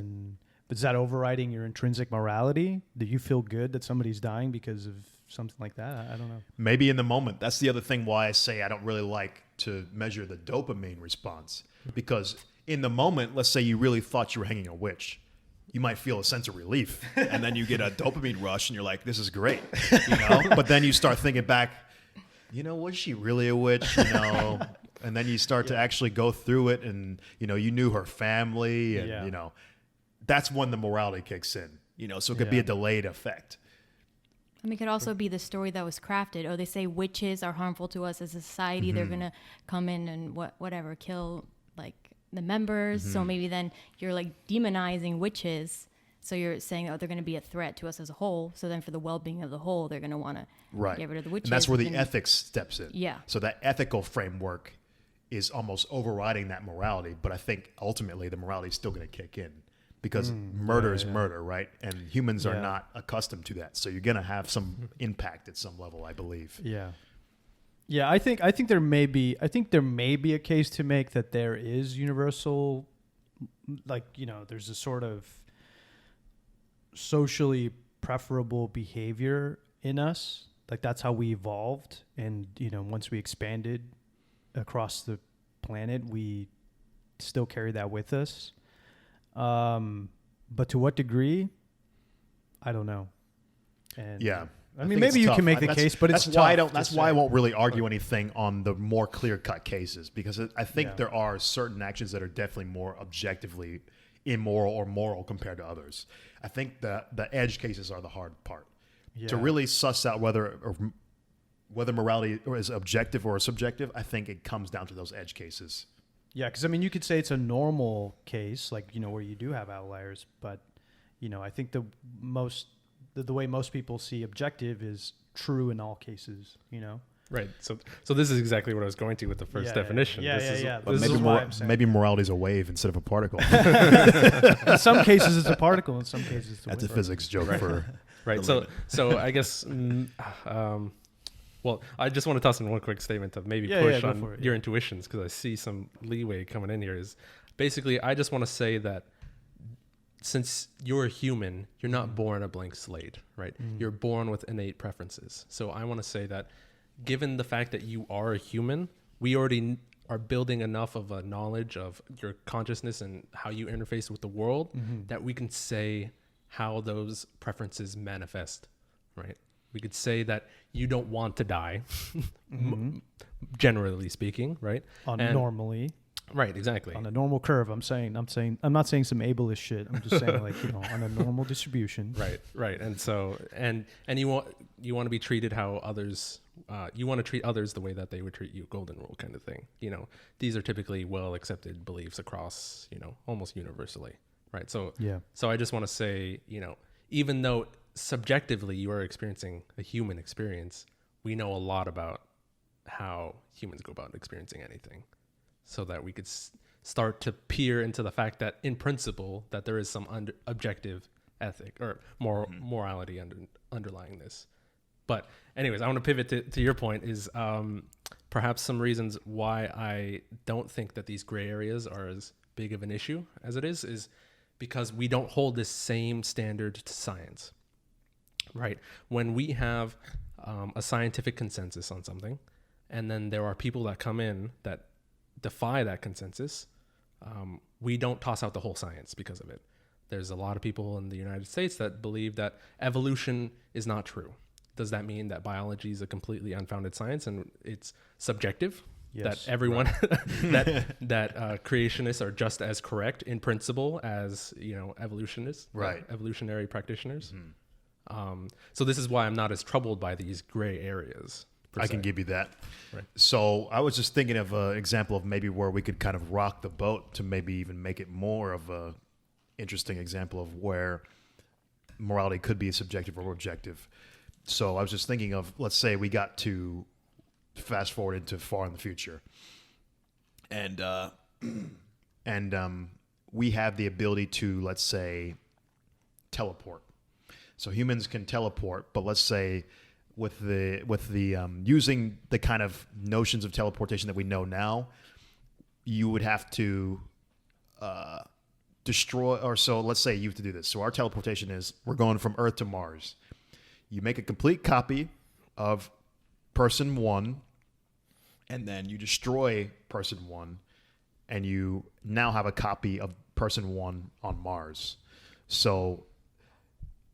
But is that overriding your intrinsic morality? Do you feel good that somebody's dying because of something like that? I don't know. Maybe in the moment. That's the other thing why I say I don't really like to measure the dopamine response. Because in the moment, let's say you really thought you were hanging a witch. You might feel a sense of relief, and then you get a dopamine rush, and you're like, "This is great," But then you start thinking back, was she really a witch? And then you start to actually go through it, and you knew her family, and that's when the morality kicks in. So it could be a delayed effect. I mean, it could also be the story that was crafted. Oh, they say witches are harmful to us as a society. They're gonna come in and whatever kill like the members. So maybe then you're like demonizing witches. So you're saying, oh, they're going to be a threat to us as a whole. So then for the well-being of the whole, they're going to want to get rid of the witches. And that's where the ethics steps in. Yeah. So that ethical framework is almost overriding that morality. But I think ultimately the morality is still going to kick in because murder is murder, right? And humans are not accustomed to that. So you're going to have some impact at some level, I believe. Yeah. Yeah, I think there may be a case to make that there is universal, like, there's a sort of socially preferable behavior in us. Like that's how we evolved. And, once we expanded across the planet, we still carry that with us. But to what degree? I don't know. And yeah. I mean, maybe you can make the case, but it's tough. That's why I won't really argue anything on the more clear-cut cases, because I think there are certain actions that are definitely more objectively immoral or moral compared to others. I think the edge cases are the hard part. To really suss out whether morality is objective or subjective. I think it comes down to those edge cases. Yeah, because I mean, you could say it's a normal case, like where you do have outliers, but I think the way most people see objective is true in all cases. Right. So this is exactly what I was going to with the first definition. Maybe morality is a wave instead of a particle. In some cases, it's a particle. In some cases, it's a wave. That's a physics joke for right. So I guess. Well, I just want to toss in one quick statement to maybe push on your intuitions, because I see some leeway coming in here. Is basically I just want to say that since you're a human, you're not born a blank slate, right? You're born with innate preferences. So I want to say that given the fact that you are a human, we already are building enough of a knowledge of your consciousness and how you interface with the world that we can say how those preferences manifest, right? We could say that you don't want to die, generally speaking, right? Normally. Right, exactly. On a normal curve, I'm not saying some ableist shit. I'm just saying on a normal distribution. Right. And so, and you want to be treated how others, you want to treat others the way that they would treat you, golden rule kind of thing. These are typically well accepted beliefs across, almost universally. Right. So, so I just want to say, even though subjectively you are experiencing a human experience, we know a lot about how humans go about experiencing anything, so that we could start to peer into the fact that in principle that there is some objective ethic or morality underlying this. But anyways, I want to pivot to your point is perhaps some reasons why I don't think that these gray areas are as big of an issue as it is because we don't hold this same standard to science, right? When we have a scientific consensus on something, and then there are people that come in that defy that consensus, we don't toss out the whole science because of it. There's a lot of people in the United States that believe that evolution is not true. Does that mean that biology is a completely unfounded science and it's subjective? Yes, that everyone that creationists are just as correct in principle as evolutionists, right? Evolutionary practitioners. So this is why I'm not as troubled by these gray areas. I can give you that. Right. So I was just thinking of an example of maybe where we could kind of rock the boat to maybe even make it more of a interesting example of where morality could be subjective or objective. So I was just thinking of, let's say we got to fast forward into far in the future, and we have the ability to, let's say, teleport. So humans can teleport, but let's say with the using the kind of notions of teleportation that we know now, you would have to destroy, or so let's say you have to do this. So our teleportation is we're going from Earth to Mars. You make a complete copy of person one, and then you destroy person one, and you now have a copy of person one on Mars. So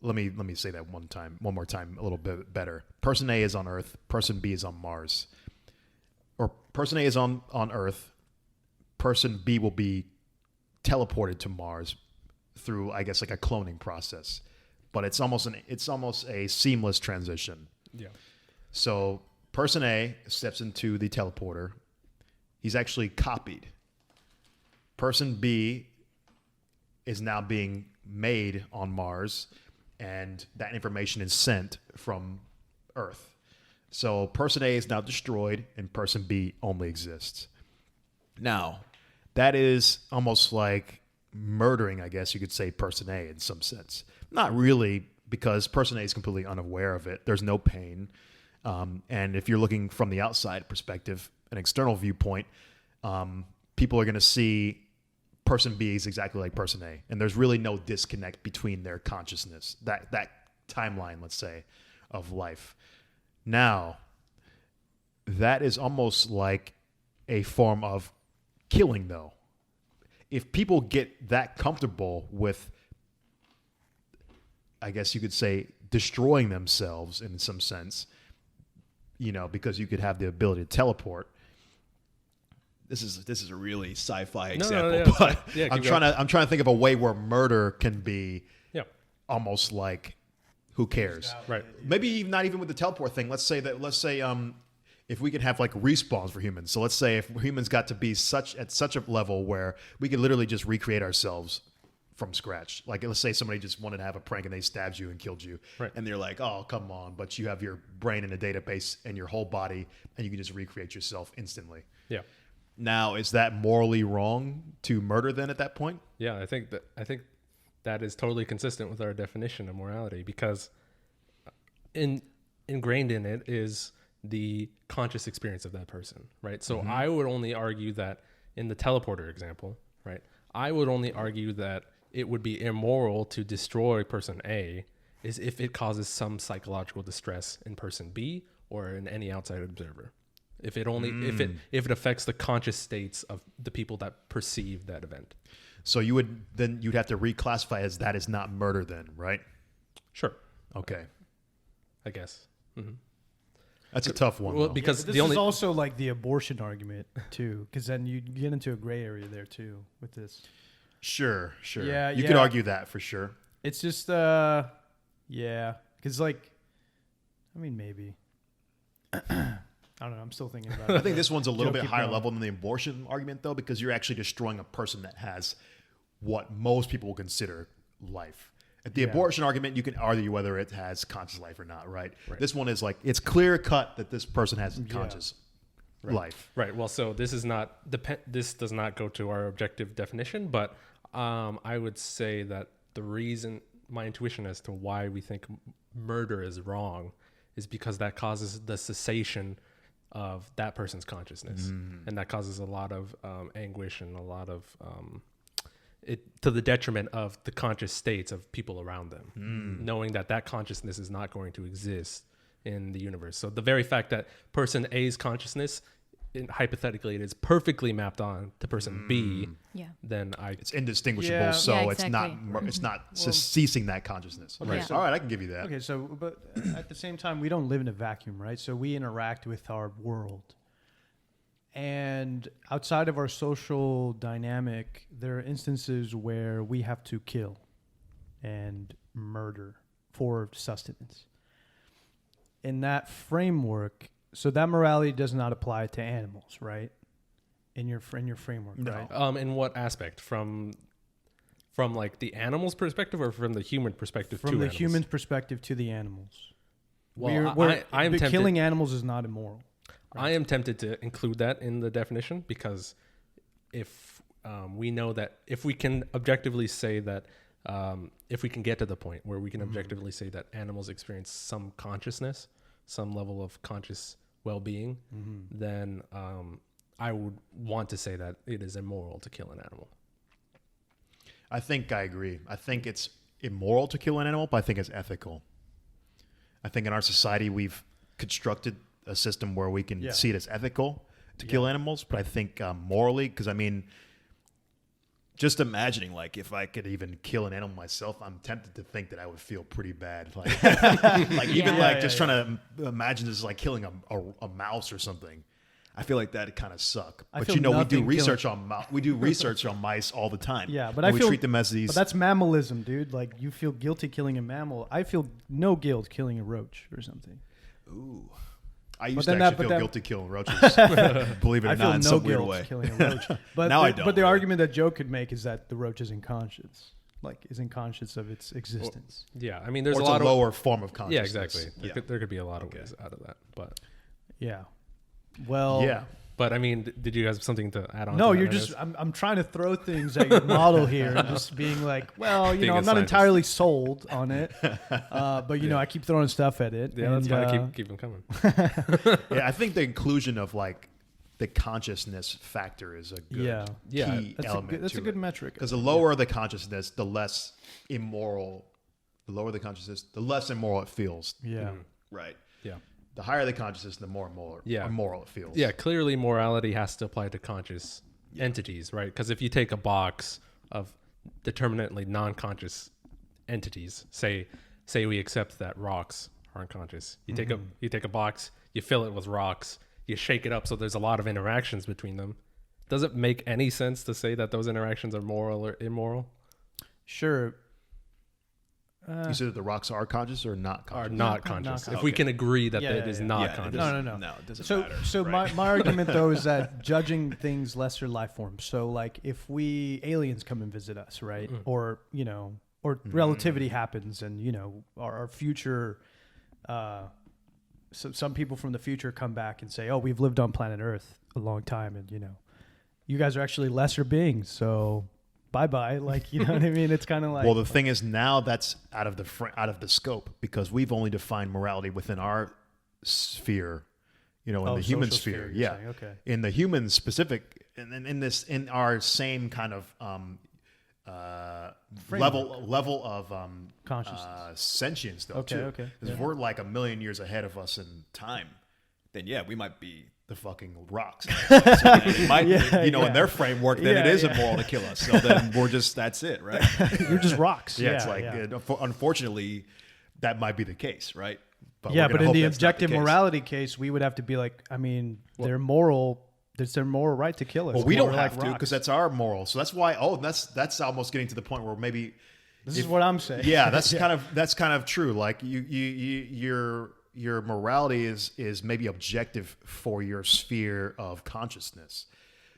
let me say that one more time, a little bit better. Person A is on Earth. Person B is on Mars. Or person A is on Earth. Person B will be teleported to Mars through, I guess, like a cloning process. but it's almost a seamless transition. Yeah. So person A steps into the teleporter. He's actually copied. Person B is now being made on Mars, and that information is sent from Earth. So person A is now destroyed, and person B only exists. Now, that is almost like murdering, I guess you could say, person A in some sense. Not really, because person A is completely unaware of it. There's no pain. And if you're looking from the outside perspective, an external viewpoint, people are going to see person B is exactly like person A. And there's really no disconnect between their consciousness, that timeline, let's say, of life. Now, that is almost like a form of killing, though. If people get that comfortable with, I guess you could say, destroying themselves in some sense, because you could have the ability to teleport. This is a really sci-fi example, but I'm trying to think of a way where murder can be almost like, who cares? Right. Maybe not even with the teleport thing. Let's say if we could have like respawns for humans. So let's say if humans got to be at such a level where we could literally just recreate ourselves from scratch. Like let's say somebody just wanted to have a prank and they stabbed you and killed you. Right. And they're like, oh, come on. But you have your brain in a database and your whole body, and you can just recreate yourself instantly. Yeah. Now, is that morally wrong to murder then at that point? Yeah, I think that is totally consistent with our definition of morality, because ingrained in it is the conscious experience of that person, right? So I would only argue that in the teleporter example, right? I would only argue that it would be immoral to destroy person A is if it causes some psychological distress in person B or in any outside observer. If it if it affects the conscious states of the people that perceive that event. So you'd have to reclassify as that is not murder then, right? Sure. Okay. I guess. Mm-hmm. That's a tough one. Well, though. because this is also like the abortion argument too, because then you get into a gray area there too with this. Sure. Yeah, you could argue that for sure. It's just because maybe. I don't know. I'm still thinking about it. I think this one's a little Joe, bit keep higher going. level than the abortion argument, though, because you're actually destroying a person that has what most people will consider life. At the abortion argument, you can argue whether it has conscious life or not, right? This one is like, it's clear cut that this person has conscious life. Right. Well, so this is not this does not go to our objective definition, but I would say that the reason, my intuition as to why we think murder is wrong is because that causes the cessation of that person's consciousness, and that causes a lot of anguish and a lot of it to the detriment of the conscious states of people around them, knowing that consciousness is not going to exist in the universe. So the very fact that person A's consciousness, hypothetically, it is perfectly mapped on to person B, then it's indistinguishable. Yeah. So Yeah, it's not Well, ceasing that consciousness. Okay, Right. so- All right, I can give you that. Okay, so but at the same time, we don't live in a vacuum, right? So we interact with our world. And outside of our social dynamic, there are instances where we have to kill and murder for sustenance. In that framework, so that morality does not apply to animals, right? In your framework, No. right? in what aspect? From like the animal's perspective, or from the human perspective? From to the animals? human's perspective to the animals. Well, I'm tempted. Killing animals is not immoral. I am tempted to include that in the definition, because if we know that if we can objectively say that if we can get to the point where we can objectively say that animals experience some consciousness, some level of conscious well-being, then I would want to say that it is immoral to kill an animal. I think I agree. I think it's immoral to kill an animal, but I think it's ethical. I think in our society we've constructed a system where we can see it as ethical to kill animals, but I think morally, because I mean, just imagining like if I could even kill an animal myself, I'm tempted to think that I would feel pretty bad. Like, trying to imagine just like killing a mouse or something. I feel like that kind of suck. I But feel we do nothing research on research on mice all the time. Yeah, but and I feel we treat them as these. But that's mammalism, dude. Like you feel guilty killing a mammal. I feel no guilt killing a roach or something. Ooh. I used then to actually that- but feel that- guilty killing roaches. Believe it I or feel not, in no some weird guilt way. killing a roach. But Now the, I don't, But the really. argument that Joe could make is that the roach isn't conscious, like isn't conscious of its existence. Yeah, I mean, there's Or a it's lot a of lower form of yeah, consciousness. exactly. There could be a lot of ways out of that, but Yeah. Well. Yeah. but I mean, did you have something to add on? No, to that, you're I just. guess? I'm trying to throw things at your model here, and just being like, well, Being a I'm not scientist. entirely sold on it, but I keep throwing stuff at it. Yeah, that's and, fine. Keep them coming. Yeah, I think the inclusion of like the consciousness factor is a good Yeah, key That's element. a good metric. Because the lower the consciousness, the less immoral. The lower the consciousness, the less immoral it feels. Yeah. Right. Yeah. The higher the consciousness, the more immoral it feels. Yeah, clearly morality has to apply to conscious entities, right? Because if you take a box of determinately non-conscious entities, say we accept that rocks aren't conscious. You take a box, you fill it with rocks, you shake it up so there's a lot of interactions between them. Does it make any sense to say that those interactions are moral or immoral? Sure. You said that the rocks are conscious or not Are conscious? not conscious. conscious. If we can agree that Yeah, it is yeah. not Yeah, conscious. No. No, it doesn't So, matter. so Right. my argument though is that judging things lesser life forms. So like if aliens come and visit us, right? Or relativity happens and our future so some people from the future come back and say, "Oh, we've lived on planet Earth a long time and you guys are actually lesser beings." So bye-bye, like, you know what I mean? It's kind of like Well, the thing is now that's out of the scope because we've only defined morality within our sphere, in the human social sphere. you're Yeah. saying, okay. In the human specific, and in our same kind of level of Consciousness. sentience, though. Okay, too. okay, Because yeah. we're like a million years ahead of us in time. Then yeah, we might be the fucking rocks. So it might, in their framework, then it is immoral to kill us. So then we're just that's it, right? you're just rocks. Yeah, it's like unfortunately that might be the case, right? But we're But gonna in hope the that's not objective case. morality case, we would have to be like, I mean, they're moral. It's their moral right to kill us. Well, we We're don't like have to rocks. because that's our moral. So that's why. Oh, that's almost getting to the point where maybe This is what I'm saying. Yeah, that's kind of true. Like your morality is maybe objective for your sphere of consciousness.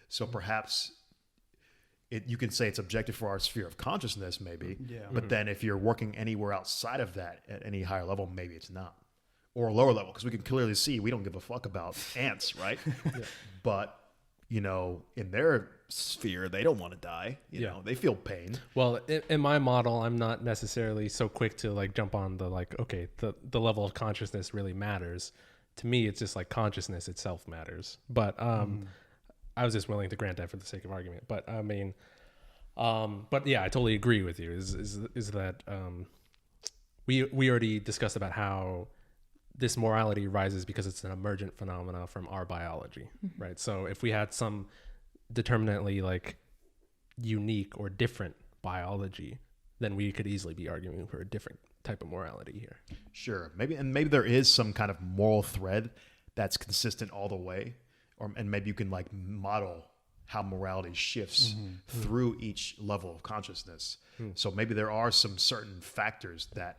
So perhaps you can say it's objective for our sphere of consciousness, maybe. Yeah. But then if you're working anywhere outside of that at any higher level, maybe it's not. Or a lower level, because we can clearly see we don't give a fuck about ants, right? But in their sphere, they don't want to die. You know, they feel pain. Well, in my model, I'm not necessarily so quick to like jump on the the level of consciousness really matters. To me, it's just like consciousness itself matters. But I was just willing to grant that for the sake of argument. But I mean, but yeah, I totally agree with you. Is that we already discussed about how this morality rises because it's an emergent phenomena from our biology, right? So if we had some determinately like unique or different biology, then we could easily be arguing for a different type of morality here. Sure, maybe there is some kind of moral thread that's consistent all the way, and maybe you can like model how morality shifts through each level of consciousness. So maybe there are some certain factors that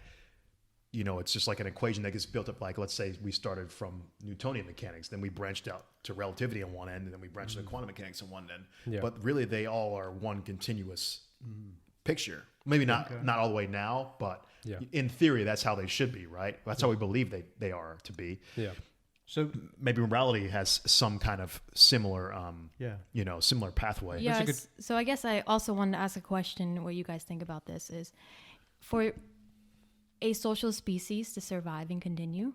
it's just like an equation that gets built up. Like let's say we started from Newtonian mechanics, then we branched out to relativity on one end, and then we branched to quantum mechanics on one end. Yeah. But really, they all are one continuous picture. Maybe not all the way now, but in theory, that's how they should be, right? That's how we believe they are to be. Yeah. So Maybe morality has some kind of similar, similar pathway. Yeah. So I guess I also wanted to ask a question. What you guys think about this is, for a social species to survive and continue,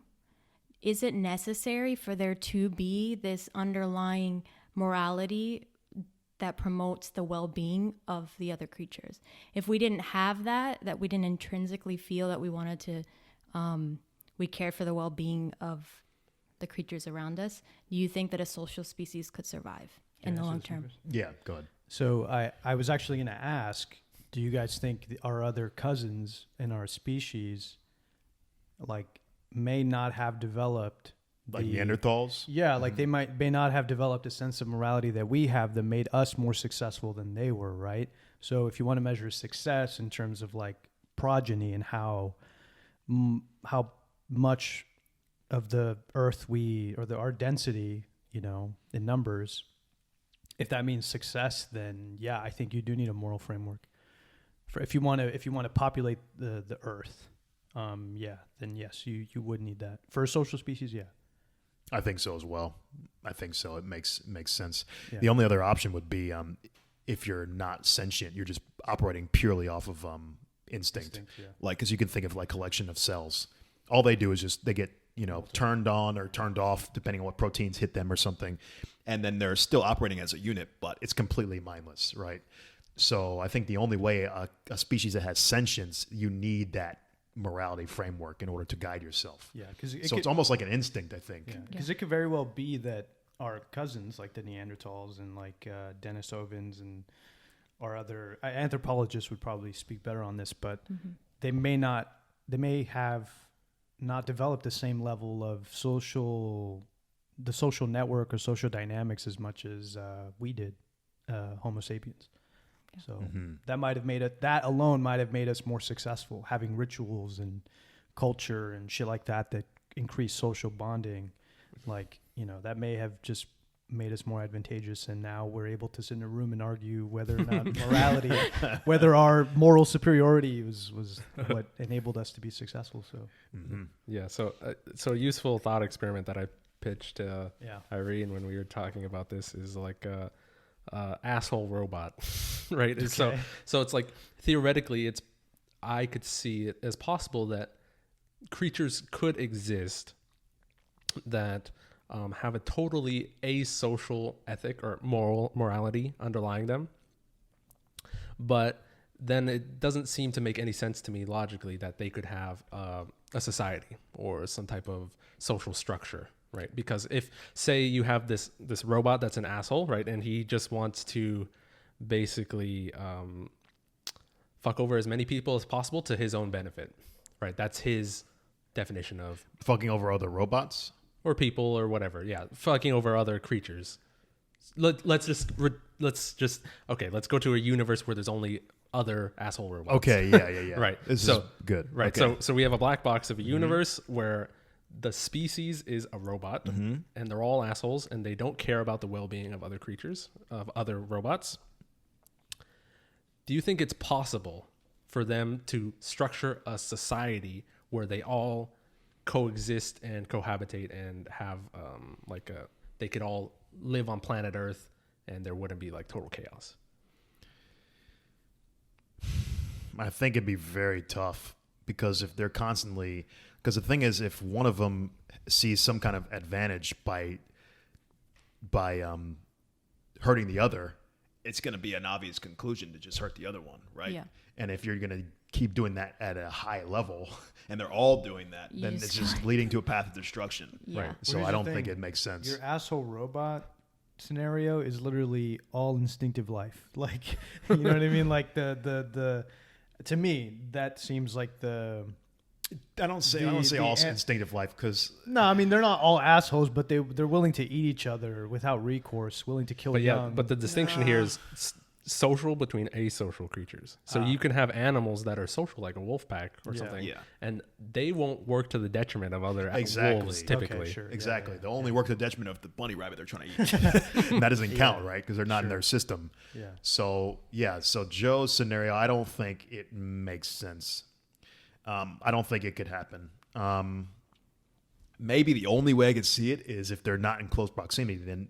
is it necessary for there to be this underlying morality that promotes the well-being of the other creatures? If we didn't have that we didn't intrinsically feel that we wanted to, we cared for the well-being of the creatures around us, do you think that a social species could survive in the long term? Yeah, go ahead. So I was actually going to ask, do you guys think our other cousins in our species may not have developed Like Neanderthals? Yeah, like they may not have developed a sense of morality that we have that made us more successful than they were, right? So if you want to measure success in terms of like progeny and how much of the earth our density, in numbers, if that means success, then yeah, I think you do need a moral framework. If you want to populate the earth, then yes, you would need that. For a social species, yeah. I think so as well. I think so. It makes sense. Yeah. The only other option would be if you're not sentient, you're just operating purely off of instinct. Yeah. Like, because you can think of like collection of cells. All they do is just they get turned on or turned off depending on what proteins hit them or something, and then they're still operating as a unit, but it's completely mindless, right? So I think the only way a species that has sentience, you need that morality framework in order to guide yourself. Yeah, because it's almost like an instinct, I think. Because it could very well be that our cousins, like the Neanderthals and like Denisovans and or other anthropologists would probably speak better on this, but they may have not developed the same level of social network or social dynamics as much as we did, Homo sapiens. So that alone might have made us more successful, having rituals and culture and shit like that increase social bonding. Like, that may have just made us more advantageous, and now we're able to sit in a room and argue whether or not morality, whether our moral superiority was what enabled us to be successful. So yeah, so a useful thought experiment that I pitched to Irene when we were talking about this is like asshole robot, right? Okay. So it's like theoretically, I could see it as possible that creatures could exist that have a totally asocial ethic or morality underlying them, but then it doesn't seem to make any sense to me logically that they could have a society or some type of social structure, right? Because if, say, you have this robot that's an asshole, right, and he just wants to basically fuck over as many people as possible to his own benefit, right? That's his definition of fucking over other robots or people or whatever. Yeah, fucking over other creatures. Let's just okay. Let's go to a universe where there's only other asshole robots. Okay, yeah. Right. This is good. Right. Okay. So we have a black box of a universe where the species is a robot, and they're all assholes, and they don't care about the well-being of other creatures, of other robots. Do you think it's possible for them to structure a society where they all coexist and cohabitate and have they could all live on planet Earth and there wouldn't be like total chaos? I think it'd be very tough because if they're because the thing is, if one of them sees some kind of advantage by hurting the other, it's going to be an obvious conclusion to just hurt the other one, right? Yeah. And if you're going to keep doing that at a high level, and they're all doing that, then it's just leading to a path of destruction. Yeah. Right. So I don't think it makes sense. Your asshole robot scenario is literally all instinctive life. Like, you know what I mean? Like the to me, that seems like I don't say all instinctive life because no, I mean they're not all assholes, but they're willing to eat each other without recourse, willing to kill young. But the distinction here is social between asocial creatures. So you can have animals that are social, like a wolf pack or something, and they won't work to the detriment of other wolves typically. Okay, sure. Exactly. They'll only work to the detriment of the bunny rabbit they're trying to eat. And that doesn't count, right? Because they're not in their system. Yeah. So Joe's scenario, I don't think it makes sense. I don't think it could happen. Maybe the only way I could see it is if they're not in close proximity, then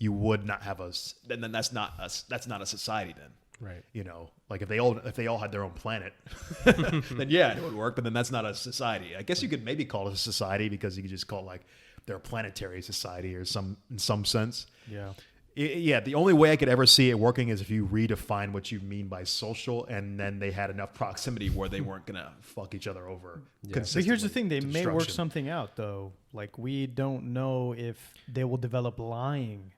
you would not have then that's not a society then. Right. Like if they all had their own planet, then yeah, it would work, but then that's not a society. I guess you could maybe call it a society because you could just call it like they're a planetary society or in some sense. Yeah. Yeah, the only way I could ever see it working is if you redefine what you mean by social, and then they had enough proximity where they weren't gonna fuck each other over. But here's the thing: they may work something out, though. Like we don't know if they will develop lying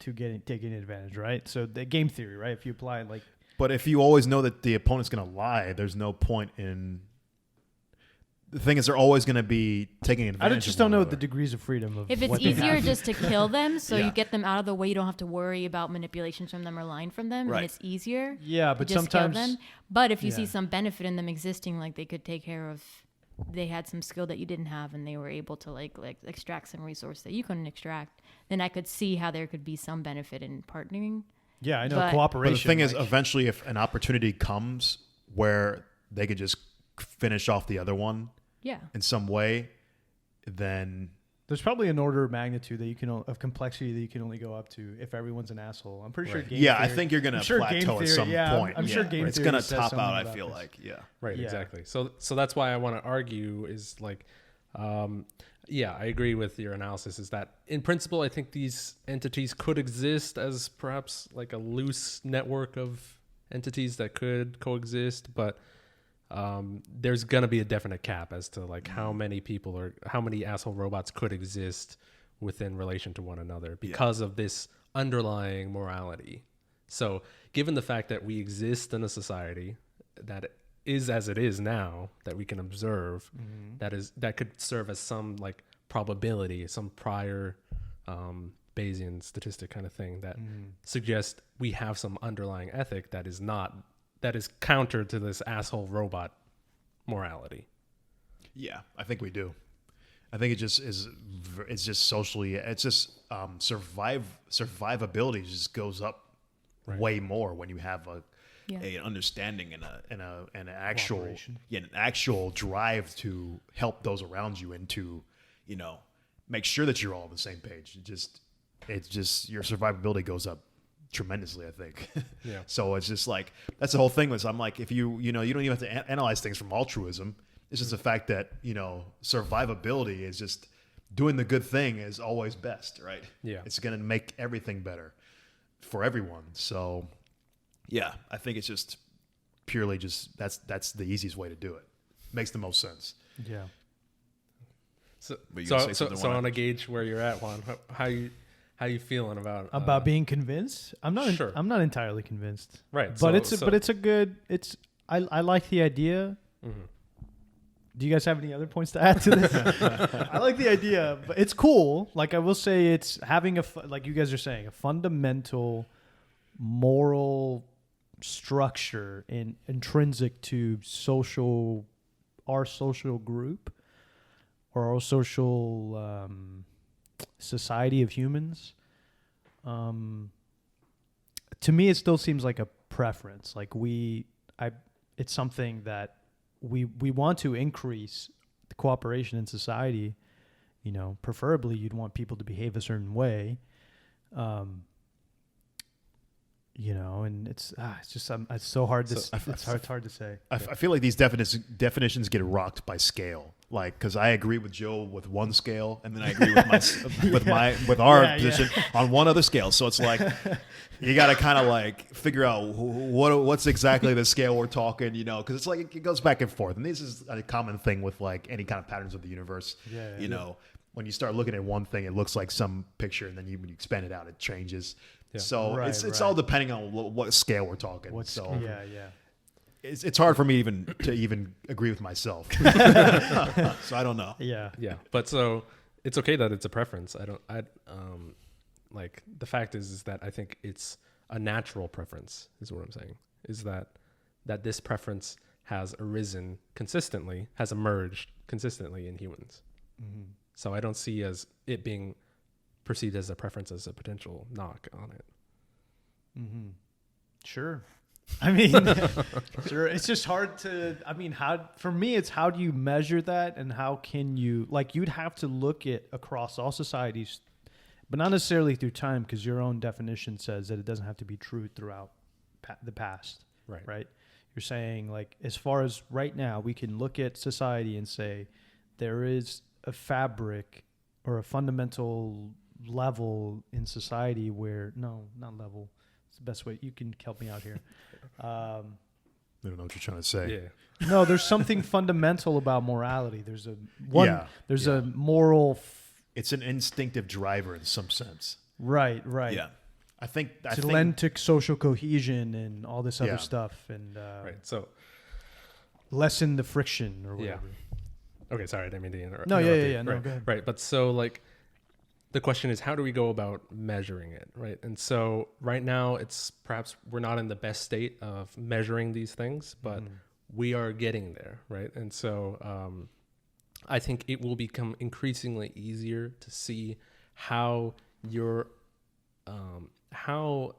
to taking advantage, right? So the game theory, right? If you apply like, but if you always know that the opponent's gonna lie, there's no point in the thing is, they're always going to be taking advantage. I just of don't one know another. the degrees of freedom of If it's what they easier have. just to kill them, so Yeah. you get them out of the way, you don't have to worry about manipulations from them or lying from them, Right. and it's easier. Yeah, to but just kill sometimes them. But if you see yeah. some benefit in them existing, like they could take care of, they had some skill that you didn't have, and they were able to like extract some resource that you couldn't extract, then I could see how there could be some benefit in partnering. yeah, I know but- cooperation. But the thing is, like- eventually, if an opportunity comes where they could just finish off the other one Yeah. in some way, then there's probably an order of magnitude that you can of complexity that you can only go up to if everyone's an asshole. I'm pretty sure. right. Game yeah, I theory, think you're gonna I'm sure game plateau at theory- some yeah, point. I'm sure game it's theory gonna says top something out. I about feel this. like, yeah. Right, Yeah. exactly. So that's why I want to argue is like, yeah, I agree with your analysis. Is that in principle, I think these entities could exist as perhaps like a loose network of entities that could coexist, but there's gonna be a definite cap as to like how many people or how many asshole robots could exist within relation to one another because of this underlying morality. So given the fact that we exist in a society that is as it is now, that we can observe, that could serve as some like probability, some prior Bayesian statistic kind of thing that suggests we have some underlying ethic that is counter to this asshole robot morality. Yeah, I think we do. I think it just is. It's just socially. It's just survivability just goes up way more when you have an understanding and an actual Cooperation. an actual drive to help those around you and to make sure that you're all on the same page. It's just your survivability goes up tremendously, I think. Yeah. So it's just like that's the whole thing. Was I'm like, if you don't even have to analyze things from altruism. It's just the fact that survivability is just doing the good thing is always best, right? Yeah. It's going to make everything better for everyone. So yeah, I think it's just purely just that's the easiest way to do it. Makes the most sense. Yeah. So But you gonna say so something, I Juan? want to gauge where you're at, Juan. How you feeling about Being convinced, I'm not. Sure. I'm not entirely convinced. right? But so, it's a good. I like the idea. Mhm. Do you guys have any other points to add to this? I like the idea, but it's cool. Like I will say, it's having like you guys are saying, a fundamental moral structure intrinsic to our social group or our social society of humans. To me, it still seems like a preference. Like it's something that we want to increase the cooperation in society. Preferably you'd want people to behave a certain way. And it's just it's so hard to it's hard to say. I feel like these definitions get rocked by scale. Like, because I agree with Joe with one scale, and then I agree with with our position on one other scale. So it's like you got to kind of like figure out what's exactly the scale we're talking. Because it's like it goes back and forth, and this is a common thing with like any kind of patterns of the universe. When you start looking at one thing, it looks like some picture, and then when you expand it out, it changes. Yeah. So Right, it's right. all depending on what scale we're talking. Yeah. It's hard for me to agree with myself. So I don't know. Yeah. Yeah, but so it's okay that it's a preference. Like the fact is that I think it's a natural preference is what I'm saying. Is that this preference has emerged consistently in humans. Mm-hmm. So I don't see as it being perceived as a preference as a potential knock on it. Mm-hmm. Sure. I mean, sure. It's just hard to. I mean, for me, it's how do you measure that, and how can you you'd have to look at across all societies, but not necessarily through time, because your own definition says that it doesn't have to be true throughout the past. Right. You're saying as far as right now, we can look at society and say there is a fabric or a fundamental level in society where not level. It's the best way. You can help me out here. I don't know what you're trying to say. Yeah. No, there's something fundamental about morality. There's a moral. It's an instinctive driver in some sense. Right. Yeah. I think lend to social cohesion and all this other Yeah. stuff and Right. So lessen the friction or Yeah. whatever. Okay, sorry, I didn't mean to interrupt. No, interrupt you. yeah. No, Right, go ahead. right. But so like, the question is, how do we go about measuring it, right? And so right now, it's perhaps we're not in the best state of measuring these things, but we are getting there, right? And so I think it will become increasingly easier to see how how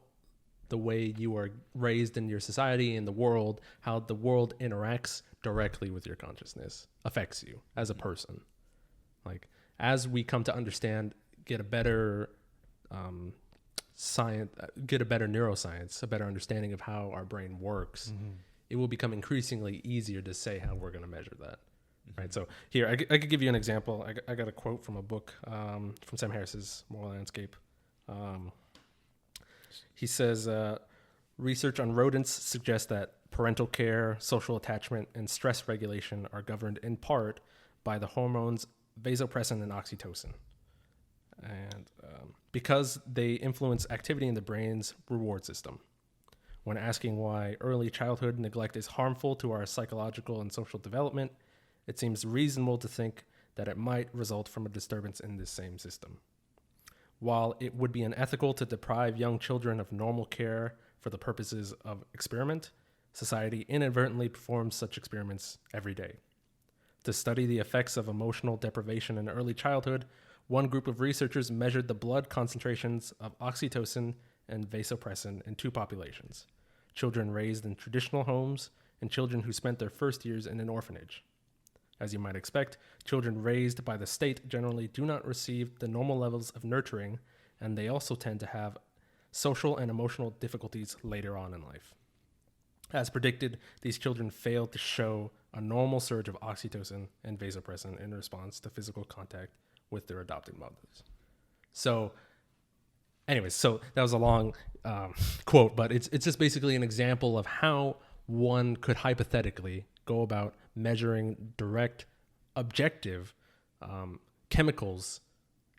the way you are raised in your society, in the world, how the world interacts directly with your consciousness affects you as a person. Like, as we come to understand, get a better get a better neuroscience, a better understanding of how our brain works, it will become increasingly easier to say how we're going to measure that. Right. So here, I could give you an example. I got a quote from a book from Sam Harris's Moral Landscape. He says, research on rodents suggests that parental care, social attachment, and stress regulation are governed in part by the hormones vasopressin and oxytocin. And because they influence activity in the brain's reward system. When asking why early childhood neglect is harmful to our psychological and social development, it seems reasonable to think that it might result from a disturbance in this same system. While it would be unethical to deprive young children of normal care for the purposes of experiment, society inadvertently performs such experiments every day. To study the effects of emotional deprivation in early childhood, one group of researchers measured the blood concentrations of oxytocin and vasopressin in two populations: children raised in traditional homes and children who spent their first years in an orphanage. As you might expect, children raised by the state generally do not receive the normal levels of nurturing, and they also tend to have social and emotional difficulties later on in life. As predicted, these children failed to show a normal surge of oxytocin and vasopressin in response to physical contact with their adopted mothers. So, anyways, so that was a long quote, but it's just basically an example of how one could hypothetically go about measuring direct, objective chemicals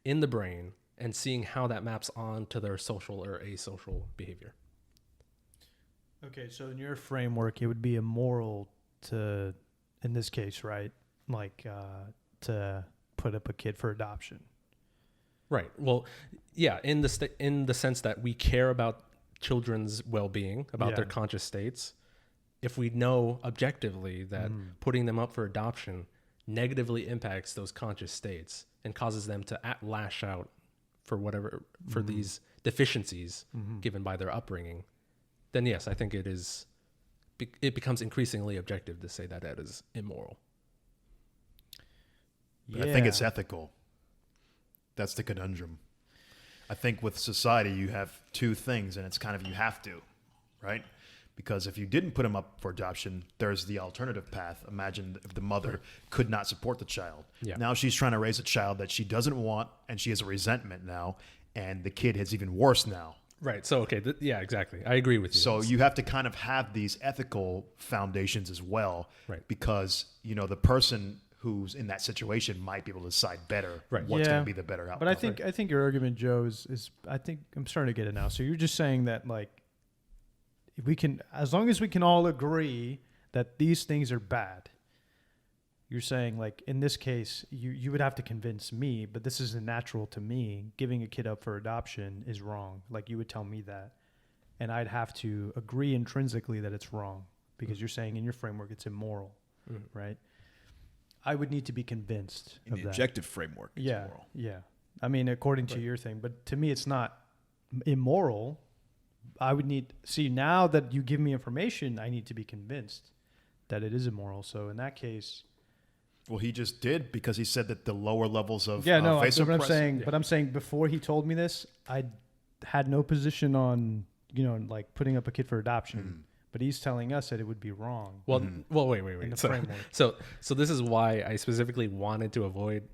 in the brain and seeing how that maps on to their social or asocial behavior. Okay, so in your framework, it would be immoral to, in this case, right, like to put up a kid for adoption. Right. Well, yeah, in the sense that we care about children's well-being, about their conscious states. If we know objectively that putting them up for adoption negatively impacts those conscious states and causes them to lash out for these deficiencies given by their upbringing, then yes, I think it becomes increasingly objective to say that that is immoral. But I think it's ethical. That's the conundrum. I think with society, you have two things, and it's kind of you have to, right? Because if you didn't put them up for adoption, there's the alternative path. Imagine if the mother could not support the child. Yeah. Now she's trying to raise a child that she doesn't want, and she has a resentment now, and the kid is even worse now. Right. So, okay. Yeah, exactly. I agree with you. So you have to kind of have these ethical foundations as well, right? Because, the person who's in that situation might be able to decide better what's going to be the better outcome. But I think your argument, Joe, is I think I'm starting to get it now. So you're just saying that, like, we can, as long as we can all agree that these things are bad, you're saying, like, in this case, you would have to convince me, but this isn't natural to me. Giving a kid up for adoption is wrong. Like, you would tell me that. And I'd have to agree intrinsically that it's wrong because you're saying in your framework it's immoral, right? I would need to be convinced in of the that. objective framework. It's immoral. Yeah. I mean, according to your thing, but to me, it's not immoral. I would now that you give me information, I need to be convinced that it is immoral. So in that case, well, he just did because he said that the lower levels of vasopressin. But I'm saying before he told me this, I had no position on like putting up a kid for adoption. But he's telling us that it would be wrong. Well, wait. So this is why I specifically wanted to avoid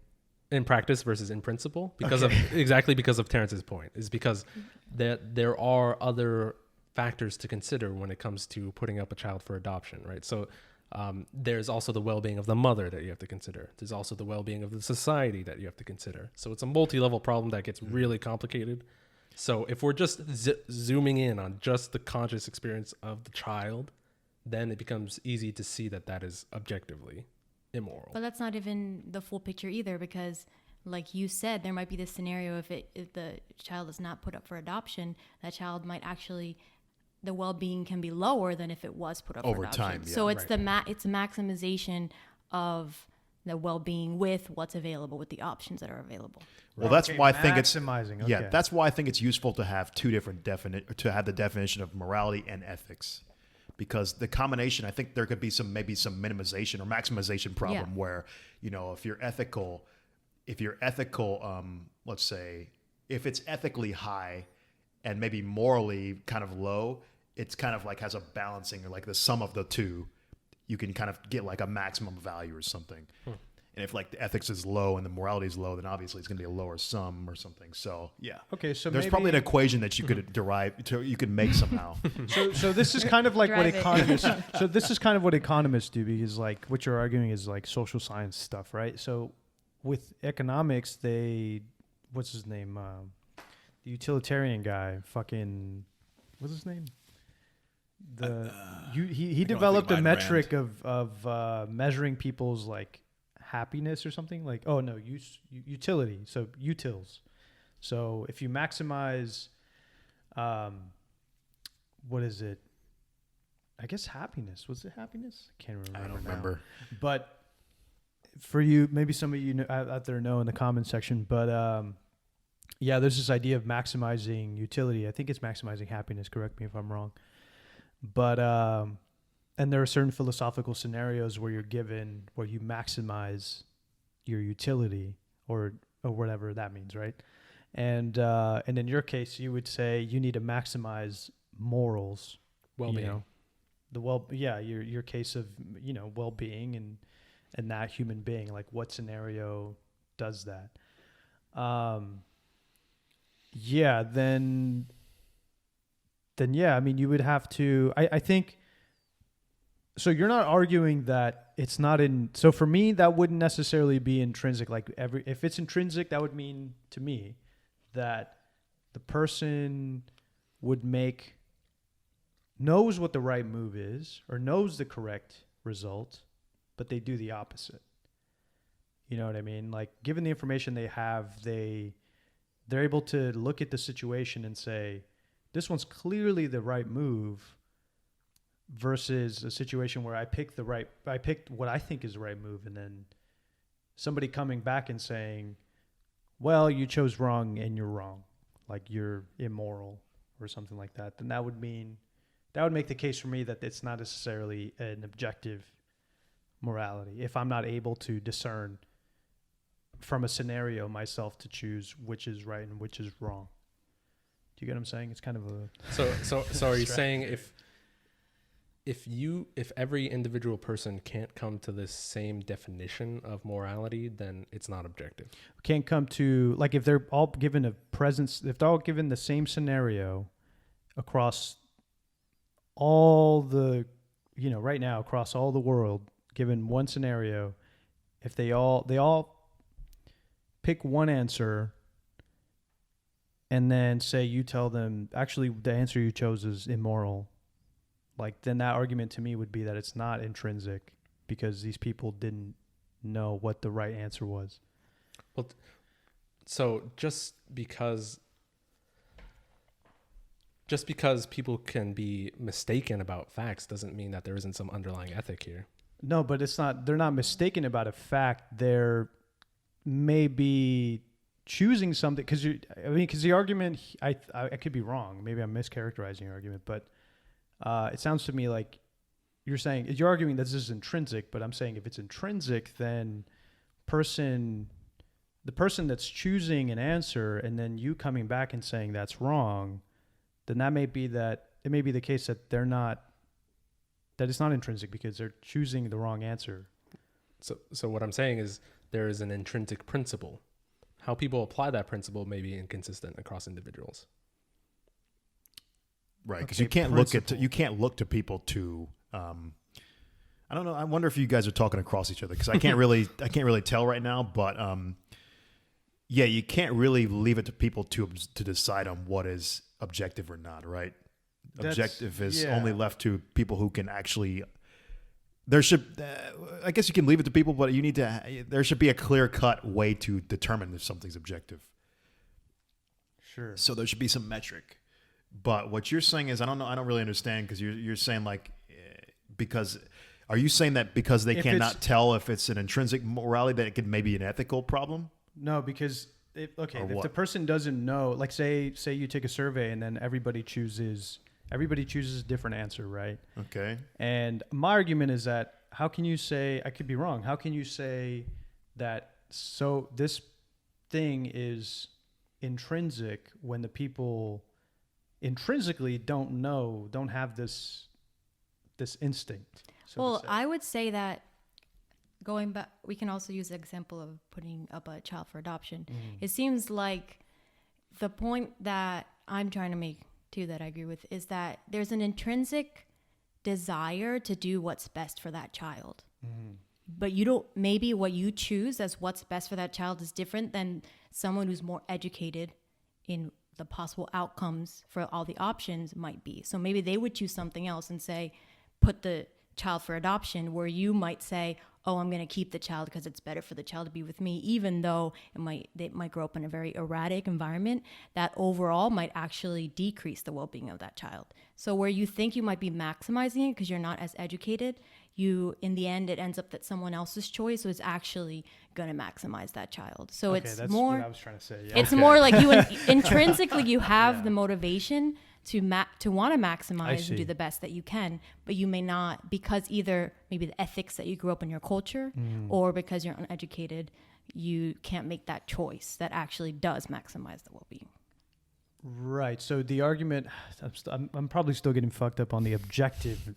in practice versus in principle because of Terrence's point, is because there are other factors to consider when it comes to putting up a child for adoption, right? So there's also the well-being of the mother that you have to consider. There's also the well-being of the society that you have to consider. So it's a multi-level problem that gets really complicated. So if we're just zooming in on just the conscious experience of the child, then it becomes easy to see that that is objectively immoral. But that's not even the full picture either, because like you said, there might be this scenario if the child is not put up for adoption, that child might actually, the well-being can be lower than if it was put up Over for adoption. time, yeah, so it's it's maximization of the well-being with what's available, with the options that are available. Well, that's why I think it's maximizing. yeah. Okay. That's why I think it's useful to have two different to have the definition of morality and ethics, because the combination, I think there could be maybe some minimization or maximization problem where, you know, if you're ethical, let's say if it's ethically high and maybe morally kind of low, it's kind of like has a balancing, or like the sum of the two, you can kind of get like a maximum value or something. And if like the ethics is low and the morality is low, then obviously it's going to be a lower sum or something. So yeah. Okay, so there's maybe, probably an equation that you could you could make somehow. so this is kind of like what Drive it. economists. So this is kind of what economists do, because like what you're arguing is like social science stuff, right? So with economics, what's his name? The utilitarian guy, fucking, what's his name? He developed a think metric of measuring people's like happiness or something, like utility. So utils. So if you maximize, what is it? I guess happiness. Was it happiness? I can't remember. I don't remember. Now. But for you, maybe some of you out there know in the comment section, but yeah, there's this idea of maximizing utility. I think it's maximizing happiness. Correct me if I'm wrong. But and there are certain philosophical scenarios where you maximize your utility or whatever that means, right? And in your case, you would say you need to maximize morals, Well-being. Your case of well-being and that human being. Like, what scenario does that? Then yeah, I mean, you would have to, I think, so you're not arguing that it's not so for me, that wouldn't necessarily be intrinsic. Like if it's intrinsic, that would mean to me that the person knows what the right move is or knows the correct result, but they do the opposite. You know what I mean? Like, given the information they have, they're able to look at the situation and say, this one's clearly the right move, versus a situation where I picked what I think is the right move, and then somebody coming back and saying, well, you chose wrong and you're wrong, like you're immoral or something like that. Then that would make the case for me that it's not necessarily an objective morality if I'm not able to discern from a scenario myself to choose which is right and which is wrong. Do you get what I'm saying? It's kind of a So are you saying if every individual person can't come to this same definition of morality, then it's not objective? can't come to, like, if they're all given if they're all given the same scenario across all the, right now across all the world, given one scenario, if they all pick one answer and then say, you tell them, actually, the answer you chose is immoral, like, then that argument to me would be that it's not intrinsic because these people didn't know what the right answer was. Well, so just because people can be mistaken about facts doesn't mean that there isn't some underlying ethic here. No, but they're not mistaken about a fact. They're maybe choosing something because the argument, I could be wrong. Maybe I'm mischaracterizing your argument, but it sounds to me like you're arguing that this is intrinsic, but I'm saying if it's intrinsic, then the person that's choosing an answer and then you coming back and saying that's wrong, then it may be the case that that it's not intrinsic because they're choosing the wrong answer. So what I'm saying is there is an intrinsic principle. How people apply that principle may be inconsistent across individuals. Right, because Okay, you can't look to people to. I don't know. I wonder if you guys are talking across each other because I can't really tell right now. But yeah, you can't really leave it to people to decide on what is objective or not. Right, objective is only left to people who can actually there should, I guess you can leave it to people, but you need to, there should be a clear-cut way to determine if something's objective. Sure. So there should be some metric. But what you're saying is, I don't know, I don't really understand, because you're saying like, because, are you saying that because they cannot tell if it's an intrinsic morality, that it could maybe an ethical problem? No, because if what? the person doesn't know, like say you take a survey and then everybody chooses a different answer, right? Okay. And my argument is that how can you say, I could be wrong, how can you say that so this thing is intrinsic when the people intrinsically don't have this instinct? Well, I would say that going back, we can also use the example of putting up a child for adoption. It seems like the point that I'm trying to make too, that I agree with, is that there's an intrinsic desire to do what's best for that child. But you don't, maybe what you choose as what's best for that child is different than someone who's more educated in the possible outcomes for all the options might be. So maybe they would choose something else and say, put the child for adoption, where you might say, oh, I'm going to keep the child because it's better for the child to be with me, even though they might grow up in a very erratic environment that overall might actually decrease the well-being of that child. So where you think you might be maximizing it because you're not as educated, in the end, it ends up that someone else's choice was actually going to maximize that child. So okay, it's that's more, what I was trying to say. Yeah. it's more like you intrinsically you have the motivation to want to maximize and do the best that you can, but you may not, because either maybe the ethics that you grew up in your culture or because you're uneducated, you can't make that choice that actually does maximize the well-being. Right. So the argument, I'm probably still getting fucked up on the objective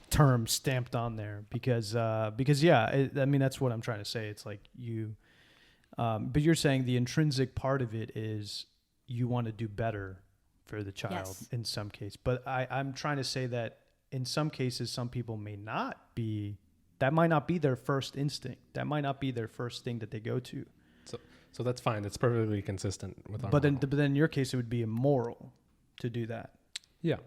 term stamped on there because yeah, I mean, that's what I'm trying to say. It's like but you're saying the intrinsic part of it is you want to do better for the child in some case. But I'm trying to say that in some cases, some people may not be, that might not be their first instinct. That might not be their first thing that they go to. So that's fine. It's perfectly consistent with our but then model. in your case, it would be immoral to do that. Yeah.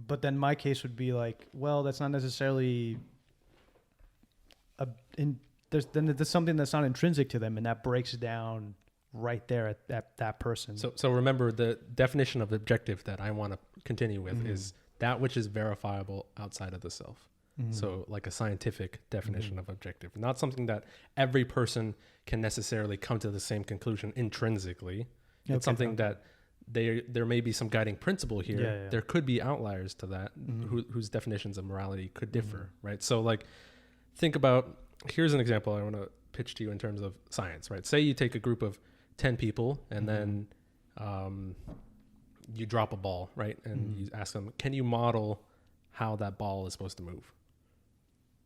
But then my case would be like, well, that's not necessarily there's something that's not intrinsic to them, and that breaks down right there at that person. So remember, the definition of objective that I want to continue with is that which is verifiable outside of the self. So like a scientific definition of objective, not something that every person can necessarily come to the same conclusion intrinsically. It's something that there may be some guiding principle here. Yeah. There could be outliers to that whose definitions of morality could differ, right? So like, think about, here's an example I want to pitch to you in terms of science, right? Say you take a group of 10 people and then you drop a ball, right? And you ask them, can you model how that ball is supposed to move?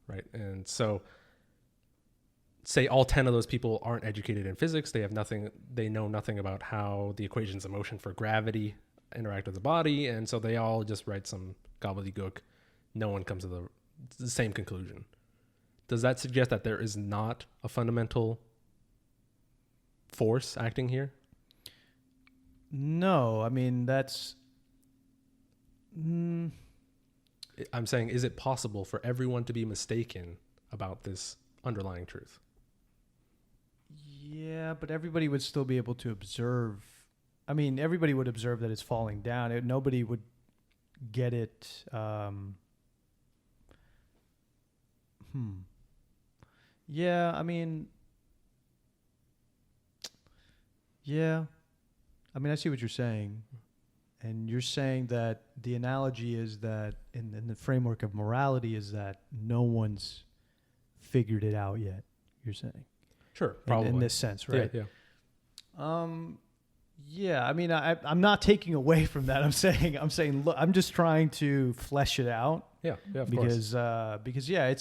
Right? And so say all 10 of those people aren't educated in physics. They know nothing about how the equations of motion for gravity interact with the body. And so they all just write some gobbledygook. No one comes to the same conclusion. Does that suggest that there is not a fundamental force acting here? No, I mean, that's... I'm saying, is it possible for everyone to be mistaken about this underlying truth? Yeah, but everybody would still be able to observe. I mean, everybody would observe that it's falling down. Nobody would get it. Yeah, I mean... Yeah. I mean, I see what you're saying. And you're saying that the analogy is that in the framework of morality is that no one's figured it out yet, you're saying. Sure, probably. In this sense, right? Yeah. Yeah, I mean, I'm not taking away from that. I'm saying, look, I'm just trying to flesh it out. Yeah, of because, course. Because yeah,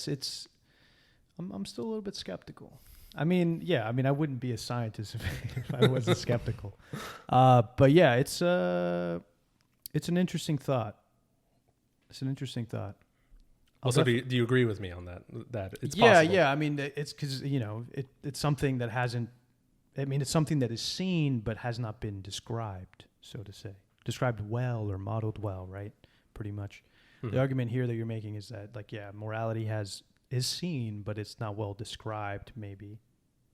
I'm still a little bit skeptical. I mean, yeah, I wouldn't be a scientist if I wasn't skeptical. But yeah, it's an interesting thought. It's an interesting thought. Also, do you agree with me on that? That it's possible? Yeah. I mean, it's because it's something that hasn't. I mean, it's something that is seen but has not been described, so to say, described well or modeled well, right? Pretty much. The argument here that you're making is that, like, morality is seen, but it's not well described, maybe,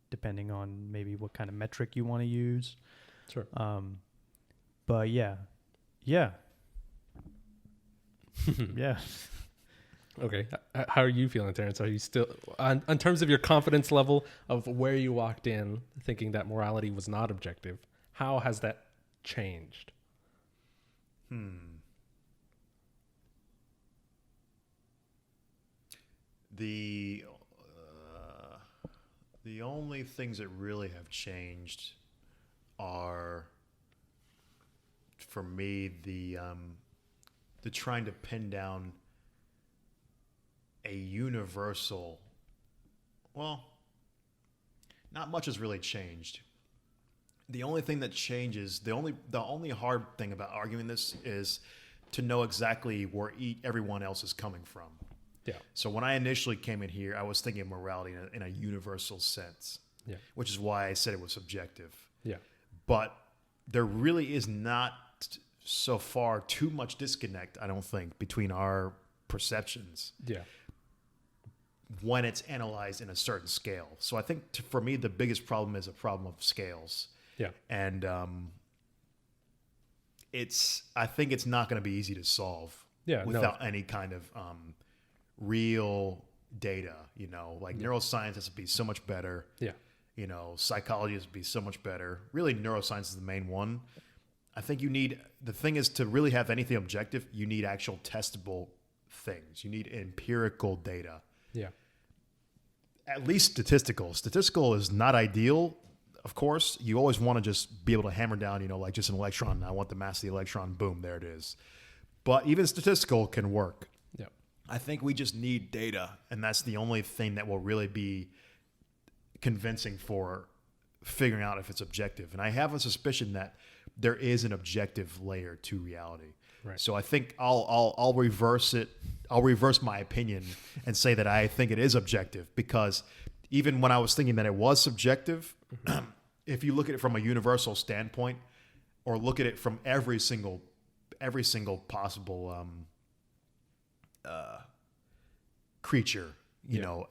depending on maybe what kind of metric you want to use. Sure. But yeah. Yeah. Okay. How are you feeling, Terrence? Are you still, on terms of your confidence level of where you walked in thinking that morality was not objective, how has that changed? The only things that really have changed are, for me, the trying to pin down a universal. Well, not much has really changed. The only thing that changes, the only hard thing about arguing this is to know exactly where everyone else is coming from. Yeah. So when I initially came in here, I was thinking of morality in a universal sense, Yeah. which is why I said it was subjective. Yeah. But there really is not so far too much disconnect, I don't think, between our perceptions Yeah. when it's analyzed in a certain scale. So I think for me, the biggest problem is a problem of scales. Yeah. And I think it's not going to be easy to solve without any kind of real data, like neuroscience has to be so much better. Yeah. Psychology has to be so much better. Really, neuroscience is the main one. I think the thing is, to really have anything objective, you need actual testable things. You need empirical data. Yeah. At least statistical. Statistical is not ideal, of course. You always want to just be able to hammer down, like just an electron. I want the mass of the electron. Boom, there it is. But even statistical can work. Yeah. I think we just need data, and that's the only thing that will really be convincing for figuring out if it's objective. And I have a suspicion that there is an objective layer to reality. Right. So I think I'll reverse it. I'll reverse my opinion and say that I think it is objective, because even when I was thinking that it was subjective, if you look at it from a universal standpoint, or look at it from every single possible creature,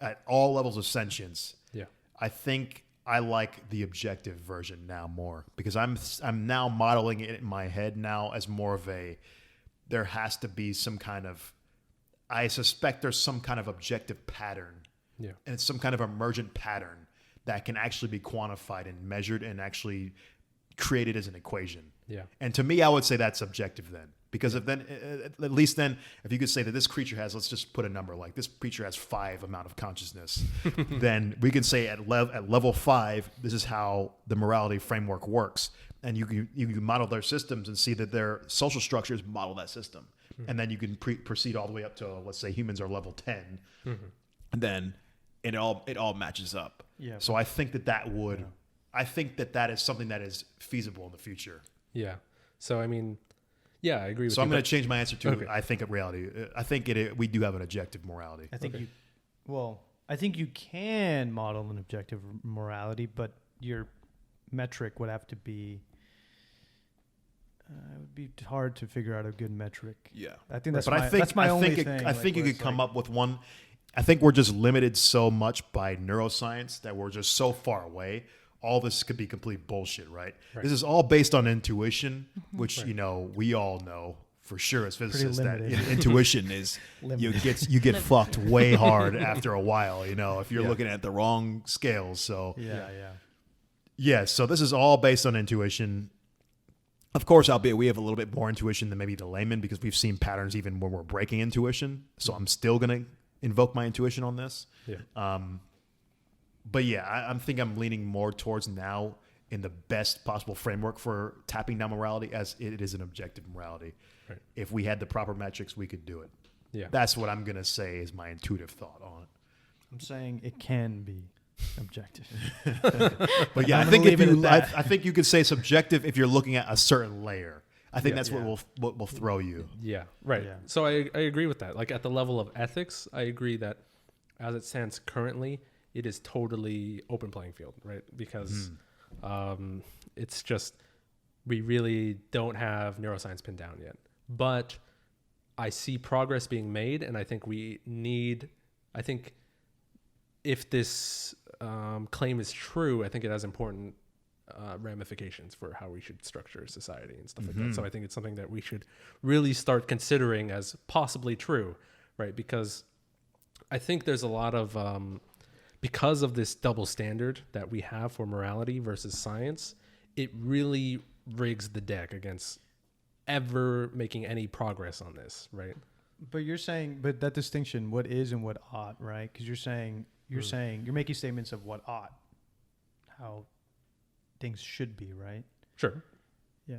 at all levels of sentience, Yeah. I think I like the objective version now more, because I'm now modeling it in my head now as more of there has to be some kind of, I suspect there's some kind of objective pattern. Yeah. And it's some kind of emergent pattern that can actually be quantified and measured and actually created as an equation. Yeah. And to me, I would say that's objective then. Because if you could say that this creature has, let's just put a number, like this creature has 5 amount of consciousness, then we can say at level 5, this is how the morality framework works. And you can model their systems and see that their social structures model that system. Mm-hmm. And then you can proceed all the way up to, let's say humans are level 10. Mm-hmm. And then it all matches up. Yeah. So I think I think that is something that is feasible in the future. Yeah. So, I mean, yeah, I agree with you. So I'm going to change my answer to, okay. I think reality. I think we do have an objective morality. I think Okay. I think you can model an objective morality, but your metric would have to be, it would be hard to figure out a good metric. Yeah. I think that's But that's my only thing. I think you could come up with one. I think we're just limited so much by neuroscience that we're just so far away. All this could be complete bullshit, right? This is all based on intuition, which we all know for sure as physicists that intuition is you get fucked way hard after a while, if you're looking at the wrong scales. So so this is all based on intuition. Of course, albeit we have a little bit more intuition than maybe the layman, because we've seen patterns even when we're breaking intuition. So I'm still gonna invoke my intuition on this. Yeah. But yeah, I think I'm leaning more towards now in the best possible framework for tapping down morality, as it is an objective morality. Right. If we had the proper metrics, we could do it. Yeah. That's what I'm going to say is my intuitive thought on it. I'm saying it can be objective. But yeah, I think you could say subjective if you're looking at a certain layer. I think that's what will throw you. Yeah. Right. Yeah. So I agree with that. Like at the level of ethics, I agree that as it stands currently, it is totally open playing field, right? Because it's just, we really don't have neuroscience pinned down yet. But I see progress being made, and I think I think if this claim is true, I think it has important ramifications for how we should structure society and stuff like that. So I think it's something that we should really start considering as possibly true, right? Because I think there's a lot of, because of this double standard that we have for morality versus science, it really rigs the deck against ever making any progress on this, right? But you're saying, but that distinction, what is and what ought, right? Because you're saying, you're making statements of what ought, how things should be, right? Sure. Yeah.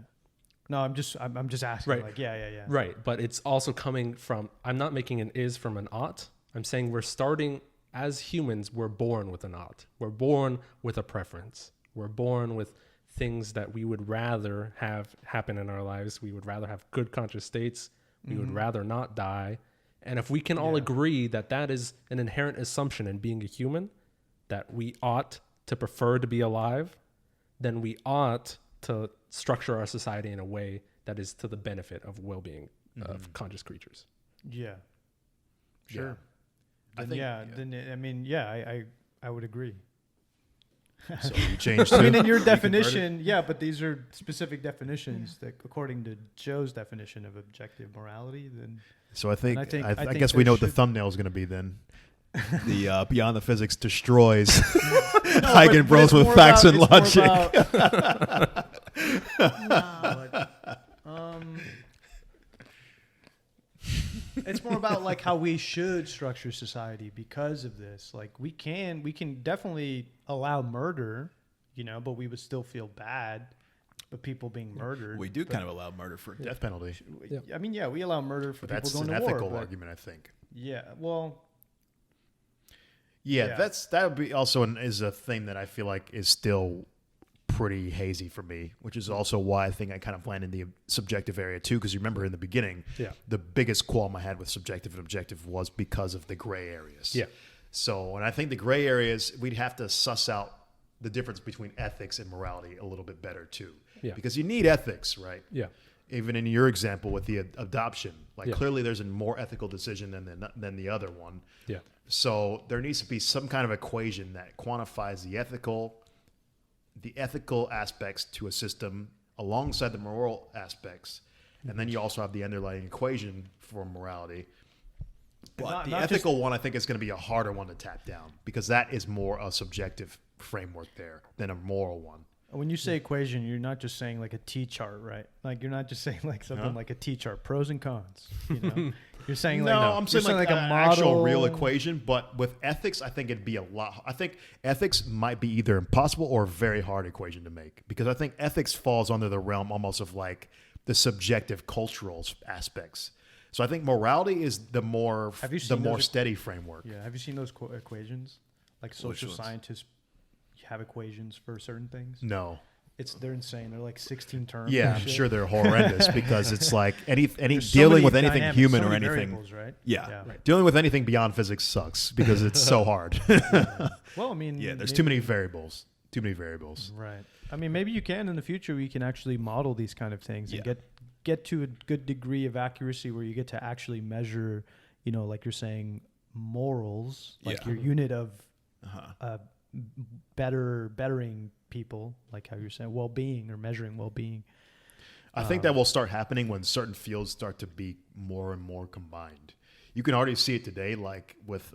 No, I'm just asking. Right. Like, yeah. Right. But it's also coming from, I'm not making an is from an ought. I'm saying we're starting, as humans, we're born with an ought. We're born with a preference. We're born with things that we would rather have happen in our lives. We would rather have good conscious states. We would rather not die. And if we can all agree that that is an inherent assumption in being a human, that we ought to prefer to be alive, then we ought to structure our society in a way that is to the benefit of well-being of conscious creatures. Yeah. Sure. I think, I would agree. So you changed too? I mean, in your definition, but these are specific definitions that, according to Joe's definition of objective morality, then. So I think I guess we know what the thumbnail is going to be then. The Beyond the Physics destroys Eigenbros with facts and logic. It's more about like how we should structure society because of this. Like we can definitely allow murder, but we would still feel bad. But people being murdered. We do kind of allow murder for death penalty. Yeah. I mean, we allow murder for people going to war. That's an ethical argument, I think. Yeah. Well. Yeah, that would be also is a thing that I feel like is still pretty hazy for me, which is also why I think I kind of land in the subjective area too. Because you remember in the beginning, the biggest qualm I had with subjective and objective was because of the gray areas. Yeah. So, and I think the gray areas, we'd have to suss out the difference between ethics and morality a little bit better too. Yeah. Because you need ethics, right? Yeah. Even in your example with the adoption, clearly there's a more ethical decision than the other one. Yeah. So there needs to be some kind of equation that quantifies the ethical aspects to a system alongside the moral aspects. And then you also have the underlying equation for morality. But the ethical one, I think, is going to be a harder one to tap down because that is more a subjective framework there than a moral one. When you say equation, you're not just saying like a T-chart, right? Like you're not just saying like something like a T-chart, pros and cons. You're saying I'm saying like a model, actual real equation. But with ethics, I think it'd be a lot. I think ethics might be either impossible or a very hard equation to make because I think ethics falls under the realm almost of like the cultural aspects. So I think morality is the more steady framework. Yeah. Have you seen those equations? Like social scientists have equations for certain things? No. They're insane. They're like 16 terms. Yeah, I'm sure they're horrendous because it's like any dealing with anything human or anything. Right? Yeah. Right. Dealing with anything beyond physics sucks because it's so hard. Well, I mean, there's too many variables. Right. I mean, maybe you can in the future. We can actually model these kind of things and get to a good degree of accuracy where you get to actually measure, like you're saying, morals, like your unit of bettering people, like how you're saying well-being or measuring well-being. I think that will start happening when certain fields start to be more and more combined. You can already see it today, like with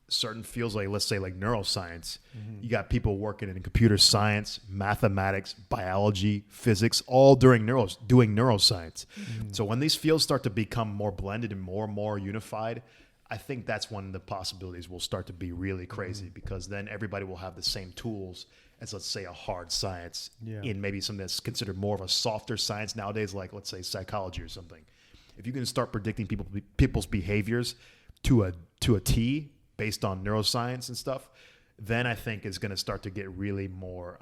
certain fields, like let's say like neuroscience. You got people working in computer science, mathematics, biology, physics, all doing neuroscience. So when these fields start to become more blended and more unified, I think that's when the possibilities will start to be really crazy because then everybody will have the same tools as, let's say, a hard science in maybe something that's considered more of a softer science nowadays, like, let's say, psychology or something. If you can start predicting people's behaviors to a T based on neuroscience and stuff, then I think it's going to start to get really more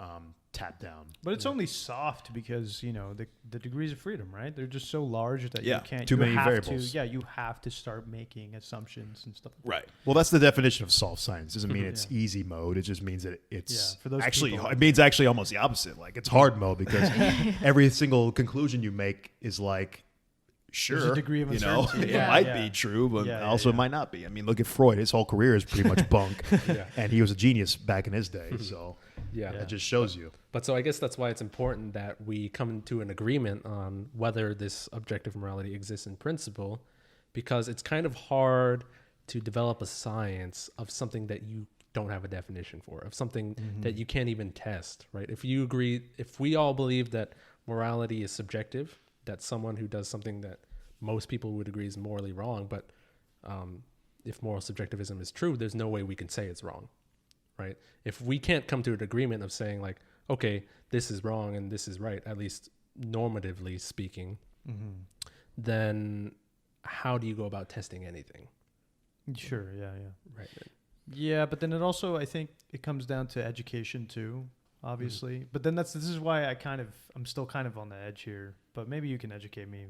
tapped down. But it's only soft because, the degrees of freedom, right? They're just so large that you can't. Too many variables. You have to start making assumptions and stuff. Right. Well, that's the definition of soft science. It doesn't mean it's easy mode. It just means that it's for those actually, people. it means actually almost the opposite. Like it's hard mode because every single conclusion you make is like sure, a degree of you know, uncertainty. it Yeah, might yeah. be true, but Yeah, also yeah. it might not be. I mean, look at Freud. His whole career is pretty much bunk, Yeah. and he was a genius back in his day. So Yeah. that just shows you. But so I guess that's why it's important that we come to an agreement on whether this objective morality exists in principle, because it's kind of hard to develop a science of something that you don't have a definition for, of something that you can't even test, right? If we all believe that morality is subjective, that someone who does something that most people would agree is morally wrong, but if moral subjectivism is true, there's no way we can say it's wrong, right? If we can't come to an agreement of saying like, okay, this is wrong and this is right, at least normatively speaking, then how do you go about testing anything? Sure. Yeah. Right. Yeah, but then it also, I think it comes down to education too, obviously. But then this is why I'm still kind of on the edge here. But maybe you can educate me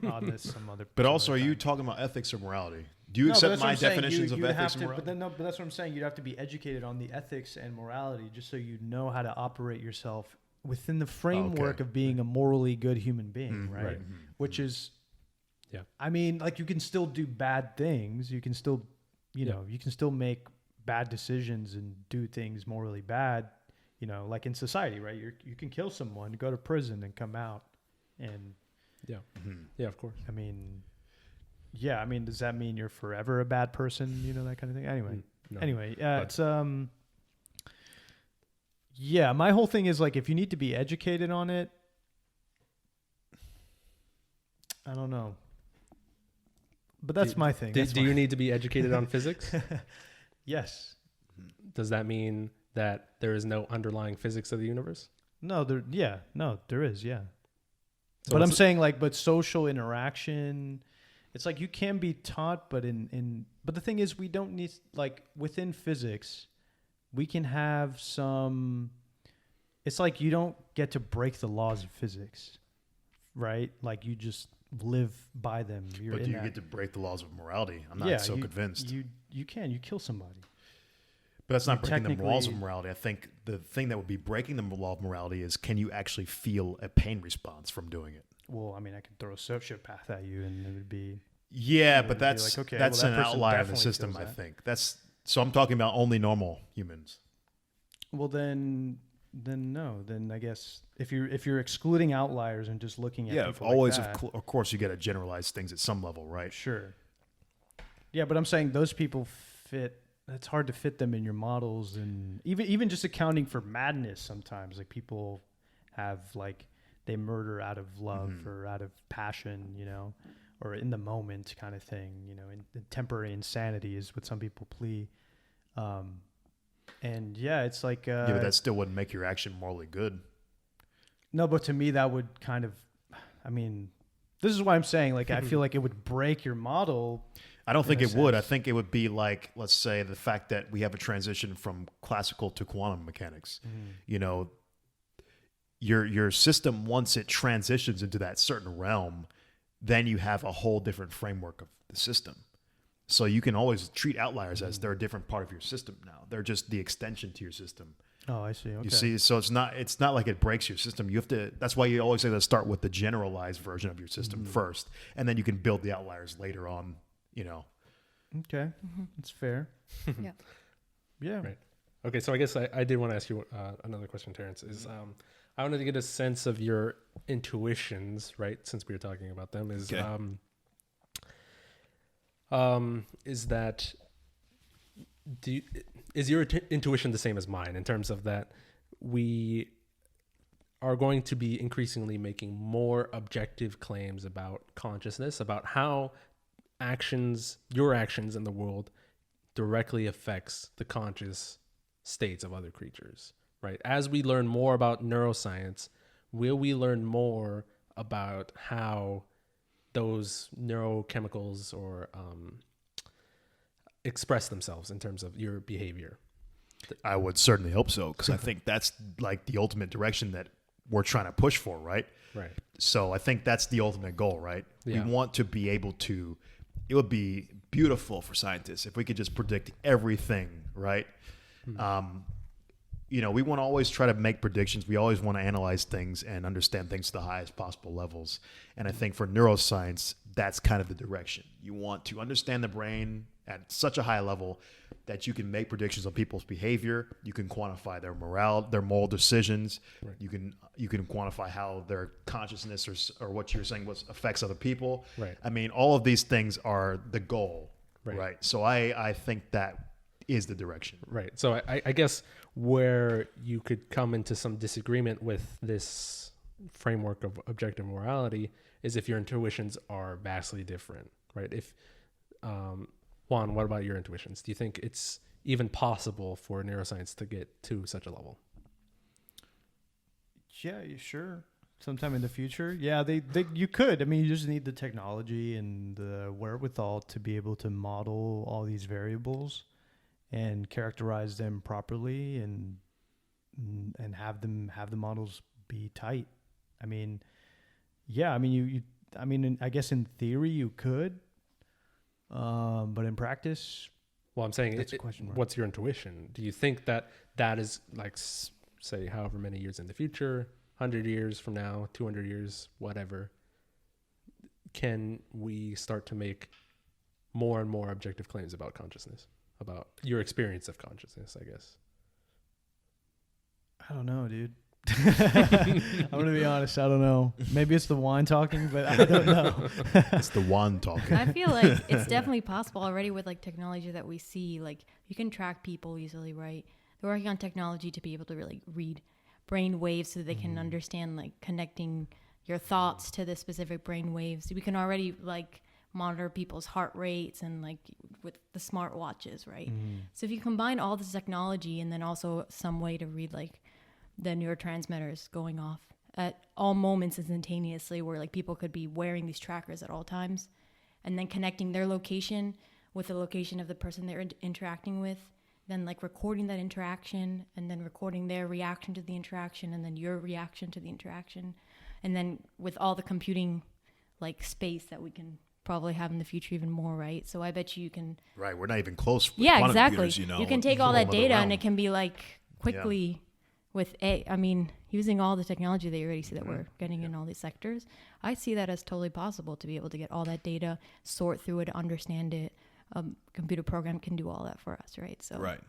on this some other. But some also, are other you time. talking about ethics or morality? Do you No, but accept that's what my I'm saying. definitions of You'd ethics have and to, morality? but that's what I'm saying. You'd have to be educated on the ethics and morality, just so you know how to operate yourself within the framework of being a morally good human being, right? Right. Which is, Yeah. I mean, like you can still do bad things. You can still, you know, you can still make bad decisions and do things morally bad. You know, like in society, right? You can kill someone, go to prison, and come out, and Yeah. Yeah, of course. I mean, yeah, I mean, does that mean you're forever a bad person? You know, that kind of thing. Anyway, No. anyway, but- it's yeah, my whole thing is like, if you need to be educated on it, I don't know, but that's my thing. Do you need to be educated on physics? Yes. Does that mean that there is no underlying physics of the universe? No, there. Yeah, no, there is. Yeah. So But I'm what's- saying like, but social interaction, it's like you can be taught, but but the thing is, we don't need, like within physics, we can have some, it's like you don't get to break the laws of physics, right? Like you just live by them. You're But in do you that. get to break the laws of morality? I'm not so convinced. You can. You kill somebody. But that's not breaking the laws of technically- morality. I think the thing that would be breaking the law of morality is, can you actually feel a pain response from doing it? Well, I mean, I could throw a sociopath at you, and it would be. Yeah, would but be that's like, okay, that's well, that an person outlier in the definitely system. feels I that. think so. I'm talking about only normal humans. Well, then no. Then I guess if you're excluding outliers and just looking at Yeah, people always. like that, Of course, you got to generalize things at some level, right? sure. Yeah, but I'm saying those people fit. It's hard to fit them in your models, and even just accounting for madness sometimes. Like people have like they murder out of love or out of passion, you know, or in the moment kind of thing. You know, and temporary insanity is what some people plea. And yeah, it's like Yeah, but that still wouldn't make your action morally good. no, but to me that would kind of, I mean, this is why I'm saying like I feel like it would break your model. I don't think In it a would. I sense. think it would be like, let's say, the fact that we have a transition from classical to quantum mechanics. You know, your system, once it transitions into that certain realm, then you have a whole different framework of the system. So you can always treat outliers as they're a different part of your system now. They're just the extension to your system. Oh, I see. Okay. You see, so it's not like it breaks your system. You have to. That's why you always say to start with the generalized version of your system first, and then you can build the outliers later on. You know. Okay, that's fair. Yeah. Yeah. Right. Okay, so I guess I did want to ask you another question, Terrence. Is I wanted to get a sense of your intuitions, right? Since we were talking about them, is Okay. Is that is your intuition the same as mine in terms of that we are going to be increasingly making more objective claims about consciousness, about how your actions in the world directly affects the conscious states of other creatures, right? As we learn more about neuroscience, will we learn more about how those neurochemicals or express themselves in terms of your behavior? I would certainly hope so, because I think that's like the ultimate direction that we're trying to push for, right? Right. So I think that's the ultimate goal, right? Yeah. We want to be able to. It would be beautiful for scientists if we could just predict everything, right? we want to always try to make predictions. We always want to analyze things and understand things to the highest possible levels. And I think for neuroscience, that's kind of the direction. You want to understand the brain at such a high level that you can make predictions on people's behavior. You can quantify their morale, their moral decisions. Right. You can quantify how their consciousness or what you're saying affects other people. Right. I mean, all of these things are the goal, Right. right? So I think that is the direction. Right. So I guess where you could come into some disagreement with this framework of objective morality is if your intuitions are vastly different, right? If Juan, what about your intuitions? Do you think it's even possible for neuroscience to get to such a level? Yeah, sure. Sometime in the future. Yeah, you could. I mean, you just need the technology and the wherewithal to be able to model all these variables and characterize them properly and have the models be tight. I mean, yeah, I mean, I guess in theory you could, but in practice, Well, I'm saying, that's a question mark. What's your intuition? Do you think that is like, say, however many years in the future, 100 years from now, 200 years, whatever, can we start to make more and more objective claims about consciousness, about your experience of consciousness, I guess? I don't know, dude. I'm gonna be honest. I don't know. Maybe it's the wine talking, but I don't know. It's the one talking. I feel like it's definitely possible already with like technology that we see. Like you can track people easily, right? They're working on technology to be able to really read brain waves so that they can understand like connecting your thoughts to the specific brain waves. We can already like monitor people's heart rates and like with the smart watches, right? So if you combine all this technology and then also some way to read like the neurotransmitters going off at all moments instantaneously, where like people could be wearing these trackers at all times and then connecting their location with the location of the person they're interacting with, then like recording that interaction and then recording their reaction to the interaction and then your reaction to the interaction. And then with all the computing like space that we can probably have in the future even more, right? So I bet you can... Right, we're not even close with Yeah, quantum exactly. computers, You can take It's a all whole that other data realm. and it can be like quickly with using all the technology that you already see that we're getting in all these sectors. I see that as totally possible to be able to get all that data, sort through it, understand it. A computer program can do all that for us, right? So Right.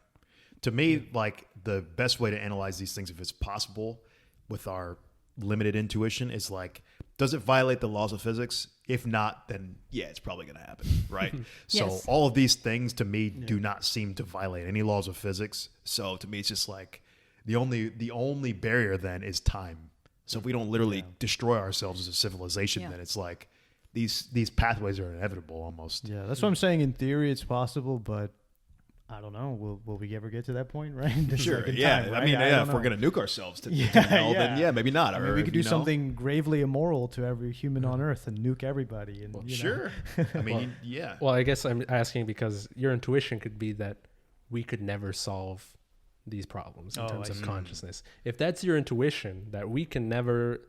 To me, like the best way to analyze these things, if it's possible with our limited intuition, is like, does it violate the laws of physics? If not, then yeah, it's probably going to happen, right? So Yes. all of these things to me do not seem to violate any laws of physics. So to me, it's just like the only barrier then is time. So if we don't literally destroy ourselves as a civilization, then it's like these pathways are inevitable almost. Yeah, that's what I'm saying. In theory, it's possible, but I don't know. Will we ever get to that point, right? Just Sure. like in Yeah. time, I right? mean, don't if we're know. going to nuke ourselves to Yeah, hell, then yeah. maybe not. I mean, Or, we could do you know. something gravely immoral to every human on Earth and nuke everybody. And Well, you know. sure. I mean, yeah. Well, I guess I'm asking because your intuition could be that we could never solve these problems in terms I of see. consciousness. If that's your intuition, that we can never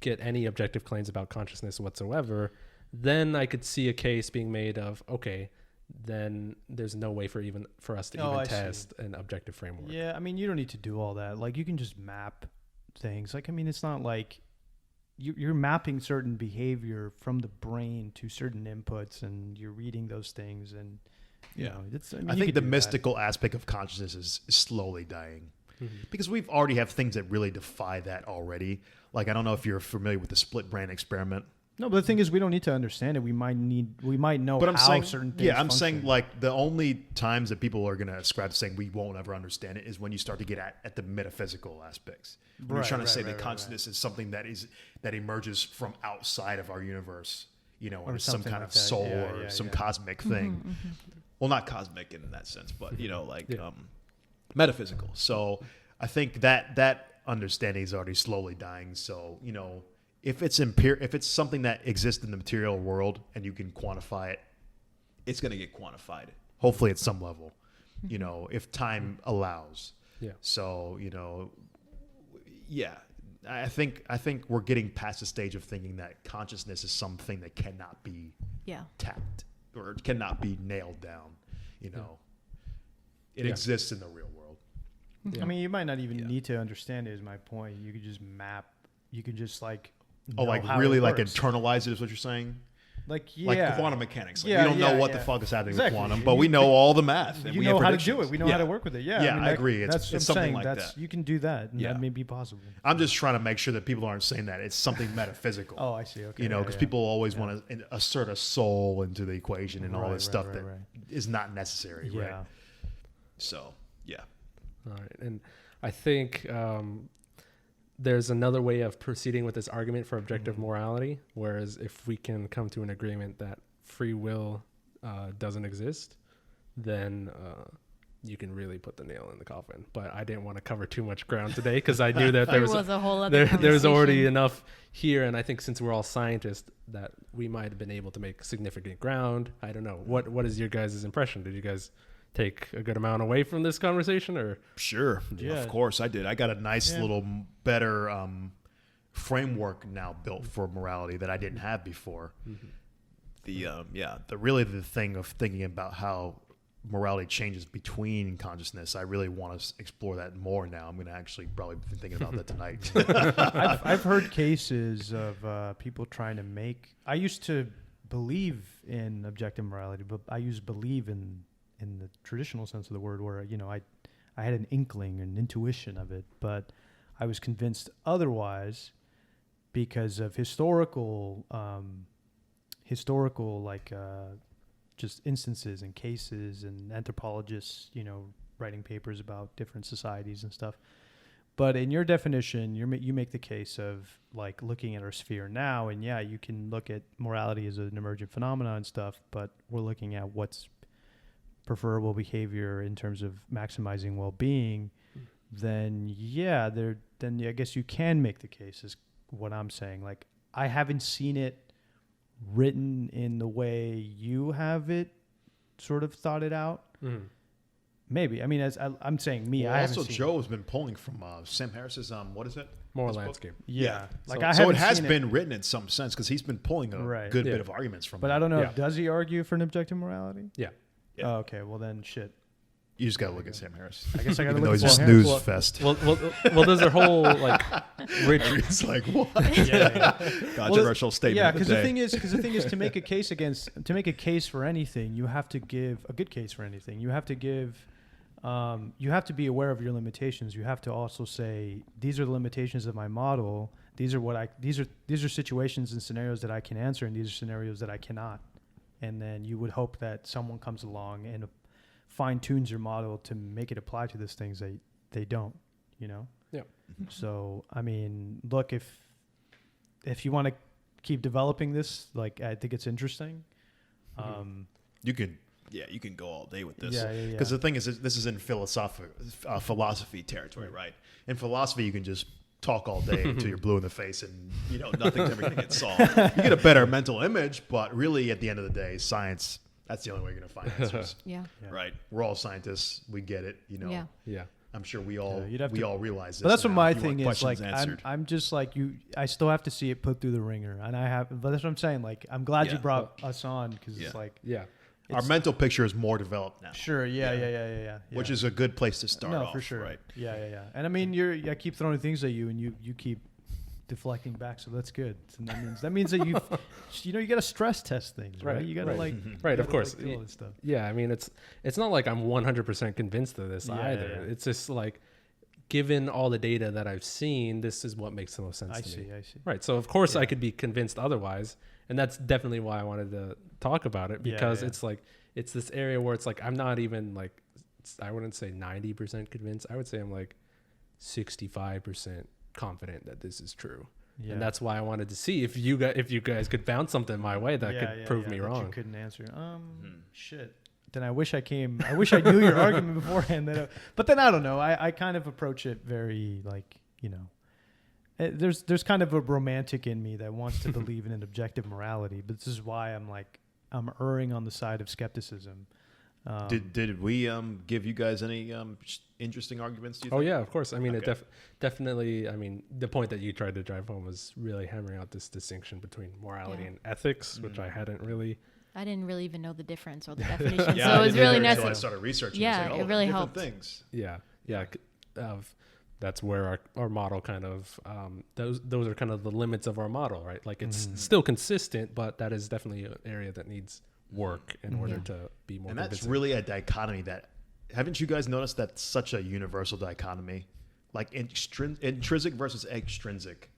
get any objective claims about consciousness whatsoever, then I could see a case being made of, okay, then there's no way for us to I even see. test an objective framework. Yeah, I mean, you don't need to do all that. Like, you can just map things. Like, I mean, it's not like you're mapping certain behavior from the brain to certain inputs, and you're reading those things. And you know, it's. I, mean, I you think could the do that. mystical aspect of consciousness is slowly dying because we've already have things that really defy that already. Like, I don't know if you're familiar with the split brain experiment. No, but the thing is, we don't need to understand it. We might know But I'm how saying, certain things. I'm function. saying like the only times that people are going to ascribe to saying we won't ever understand it is when you start to get at the metaphysical aspects. When you're Right, trying to right, say right, that right, consciousness is something that emerges from outside of our universe, you know, Or or some something kind like of that. soul Yeah, or yeah, some yeah. cosmic thing. Well, not cosmic in that sense, but you know, like metaphysical. So I think that understanding is already slowly dying. So, you know, if it's something that exists in the material world and you can quantify it, it's going to get quantified. Hopefully at some level, you know, if time allows. Yeah. So, you know, yeah, I think we're getting past the stage of thinking that consciousness is something that cannot be tapped or cannot be nailed down. You know, it exists in the real world. Yeah. I mean, you might not even need to understand it. Is my point. You could just map. You could just like. Oh, know like how really it like works. internalize it is what you're saying? Like Like quantum mechanics. Like, Yeah, we don't know yeah, what yeah. the fuck is happening Exactly. with quantum, but we know all the math. And You we know have how to do predictions. it. We know how to work with it. Yeah, Yeah, I, mean, I agree. It's That's what I'm something saying. like That's that. you can do that. And Yeah. that may be possible. I'm just trying to make sure that people aren't saying that it's something metaphysical. Oh, I see. Okay. You know, yeah, because yeah. people always want to assert a soul into the equation and all Right, this right, stuff right, that right. is not necessary. Yeah. Right? So, yeah. All right, and I think there's another way of proceeding with this argument for objective morality. Whereas if we can come to an agreement that free will doesn't exist, then you can really put the nail in the coffin. But I didn't want to cover too much ground today because I knew that there was a whole other there's already conversation. enough here, and I think since we're all scientists, that we might have been able to make significant ground. I don't know. What is your guys' impression? Did you guys take a good amount away from this conversation, or Sure. Yeah. Of course I did. I got a nice Yeah. little better framework now built for morality that I didn't have before. The thing of thinking about how morality changes between consciousness, I really want to explore that more now. I'm going to actually probably be thinking about that tonight. I've heard cases of people trying to make. I used to believe in objective morality, but I used believe in the traditional sense of the word, where I had an inkling, an intuition of it, but I was convinced otherwise because of historical just instances and cases and anthropologists, writing papers about different societies and stuff. But in your definition, you make the case of like looking at our sphere now, and yeah, you can look at morality as an emergent phenomenon and stuff, but we're looking at what's preferable behavior in terms of maximizing well-being. Then I guess you can make the case, is what I'm saying. Like, I haven't seen it written in the way you have it sort of thought it out. Maybe. I mean, as I'm saying, me, Well, I haven't also, seen Joe has been pulling from Sam Harris's what is it? more His book? landscape? Yeah. Like, So- I So haven't it has seen been written in some sense because he's been pulling a Right. good Yeah. bit of arguments from. But it. I don't know. Yeah. Does he argue for an objective morality? Yeah. Yeah. Oh, okay. Well, then shit. You just got to look at Sam Harris. I guess I got to Even look though at he's a Sam Harris. snooze Well, fest. Well, there's a whole like rich. It's like what? yeah. Controversial statement. Yeah, of because the the day. thing is, to make a case for anything, you have to give a good case for anything. You have to give, you have to be aware of your limitations. You have to also say, these are the limitations of my model. These are situations and scenarios that I can answer, and these are scenarios that I cannot. And then you would hope that someone comes along and fine tunes your model to make it apply to these things that they don't. Yeah. So I mean, look, if you want to keep developing this, like, I think it's interesting. You can go all day with this. Yeah, yeah, yeah. Because the thing is, this is in philosophy territory, right? In philosophy, you can just talk all day until you're blue in the face, and nothing's ever going to get solved. You get a better mental image, but really, at the end of the day, science. That's the only way you're going to find answers, Yeah. Yeah. right? We're all scientists. We get it. Yeah. Yeah. I'm sure we all you'd have to- all realize this. But that's what now, my if you want thing is. Like, questions answered. I'm just like you. I still have to see it put through the ringer, and but that's what I'm saying. Like, I'm glad you Yeah. brought us on, because Yeah. it's like, Yeah. Our mental picture is more developed now, sure, yeah. which is a good place to start no, off, for sure, right? Yeah. And I mean, I keep throwing things at you, and you keep deflecting back, so that's good. So that means that you got to stress test things, right? Right, You got to right. like, Right, you of gotta, course. like, do all this stuff. Yeah, I mean, it's not like I'm 100% convinced of this Yeah, either. yeah. It's just like, given all the data that I've seen, this is what makes the most sense to me. I see. Right. So of course Yeah. I could be convinced otherwise, and that's definitely why I wanted to talk about it, Yeah, because yeah. it's like it's this area where it's like I'm not even like, I wouldn't say 90% convinced. I would say I'm like 65% confident that this is true. Yeah. And that's why I wanted to see if you guys could bounce something my way that could prove me that wrong. You couldn't answer. Shit. Then I wish I knew your argument beforehand. But then I don't know. I kind of approach it very like, there's kind of a romantic in me that wants to believe in an objective morality. But this is why I'm erring on the side of skepticism. Did we give you guys any interesting arguments? Do you Oh think? yeah, of course. I mean, Okay. it definitely. I mean, the point that you tried to drive home was really hammering out this distinction between morality Yeah. and ethics, which I hadn't really. I didn't really even know the difference or the definition, Yeah, so I it was didn't really either until I necessary. started researching. Yeah, It's like, it really different helped. Things. Yeah. that's where our model kind of those are kind of the limits of our model, right? Like it's still consistent, but that is definitely an area that needs work in order to be more. And that's convincing. really a dichotomy that, haven't you guys noticed that's such a universal dichotomy? Like intrinsic versus extrinsic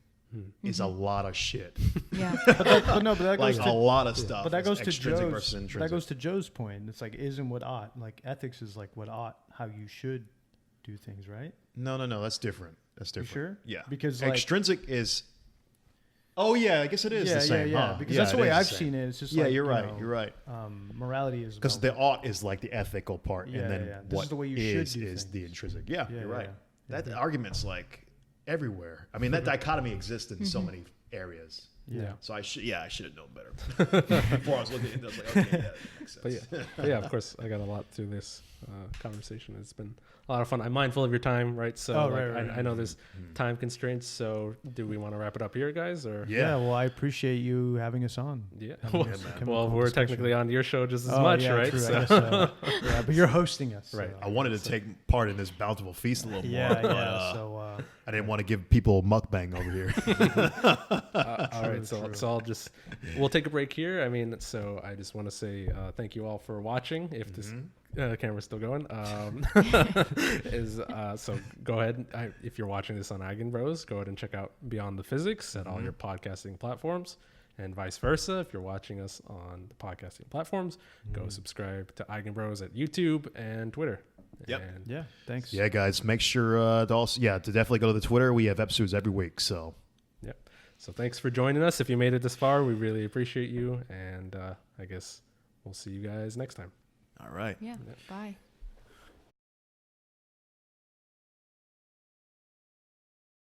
is a lot of shit. Yeah. But that Like goes a to, lot of stuff. but that is goes to extrinsic Joe's. versus intrinsic. That goes to Joe's point. It's like isn't what ought. Like ethics is like what ought, how you should do things, right? No, that's different. That's You different. sure? Yeah. Because like, extrinsic is. Oh yeah, I guess it is the same. Huh? Because Yeah, that's the it way is I've same. seen it. It's just Yeah, like, you're you right. know, You're right. Morality is Because about the ought is like the ethical part, Yeah, and then yeah. This what is the way you is should do is things. the intrinsic. Yeah, Yeah, you're yeah, right. yeah. That argument's like everywhere. I mean, that dichotomy exists in so many areas. Yeah. So I should have known better. Before I was looking at it, I was like, okay, yeah, that makes sense. But yeah, of course, I got a lot through this conversation. It's been a lot of fun. I'm mindful of your time, right? So I know there's time constraints. So do we want to wrap it up here, guys? Or Yeah. Well, I appreciate you having us on. yeah. Having man. this Well, chemical we're discussion. technically on your show just as Oh, much, yeah, right? True, So- I guess so. Yeah, but you're hosting us. Right. I wanted to take part in this bountiful feast a little more. Yeah, but, yeah. So I didn't want to give people mukbang over here. All right, so we'll take a break here. I mean, so I just want to say thank you all for watching. If this camera's still going, so go ahead. If you're watching this on Eigenbros, go ahead and check out Beyond the Physics at all your podcasting platforms, and vice versa. If you're watching us on the podcasting platforms, go subscribe to Eigenbros at YouTube and Twitter. Yep. And yeah, thanks. Yeah, guys, make sure to definitely go to the Twitter. We have episodes every week, so. Yep. So thanks for joining us. If you made it this far, we really appreciate you. And I guess we'll see you guys next time. All right. Yeah. Bye.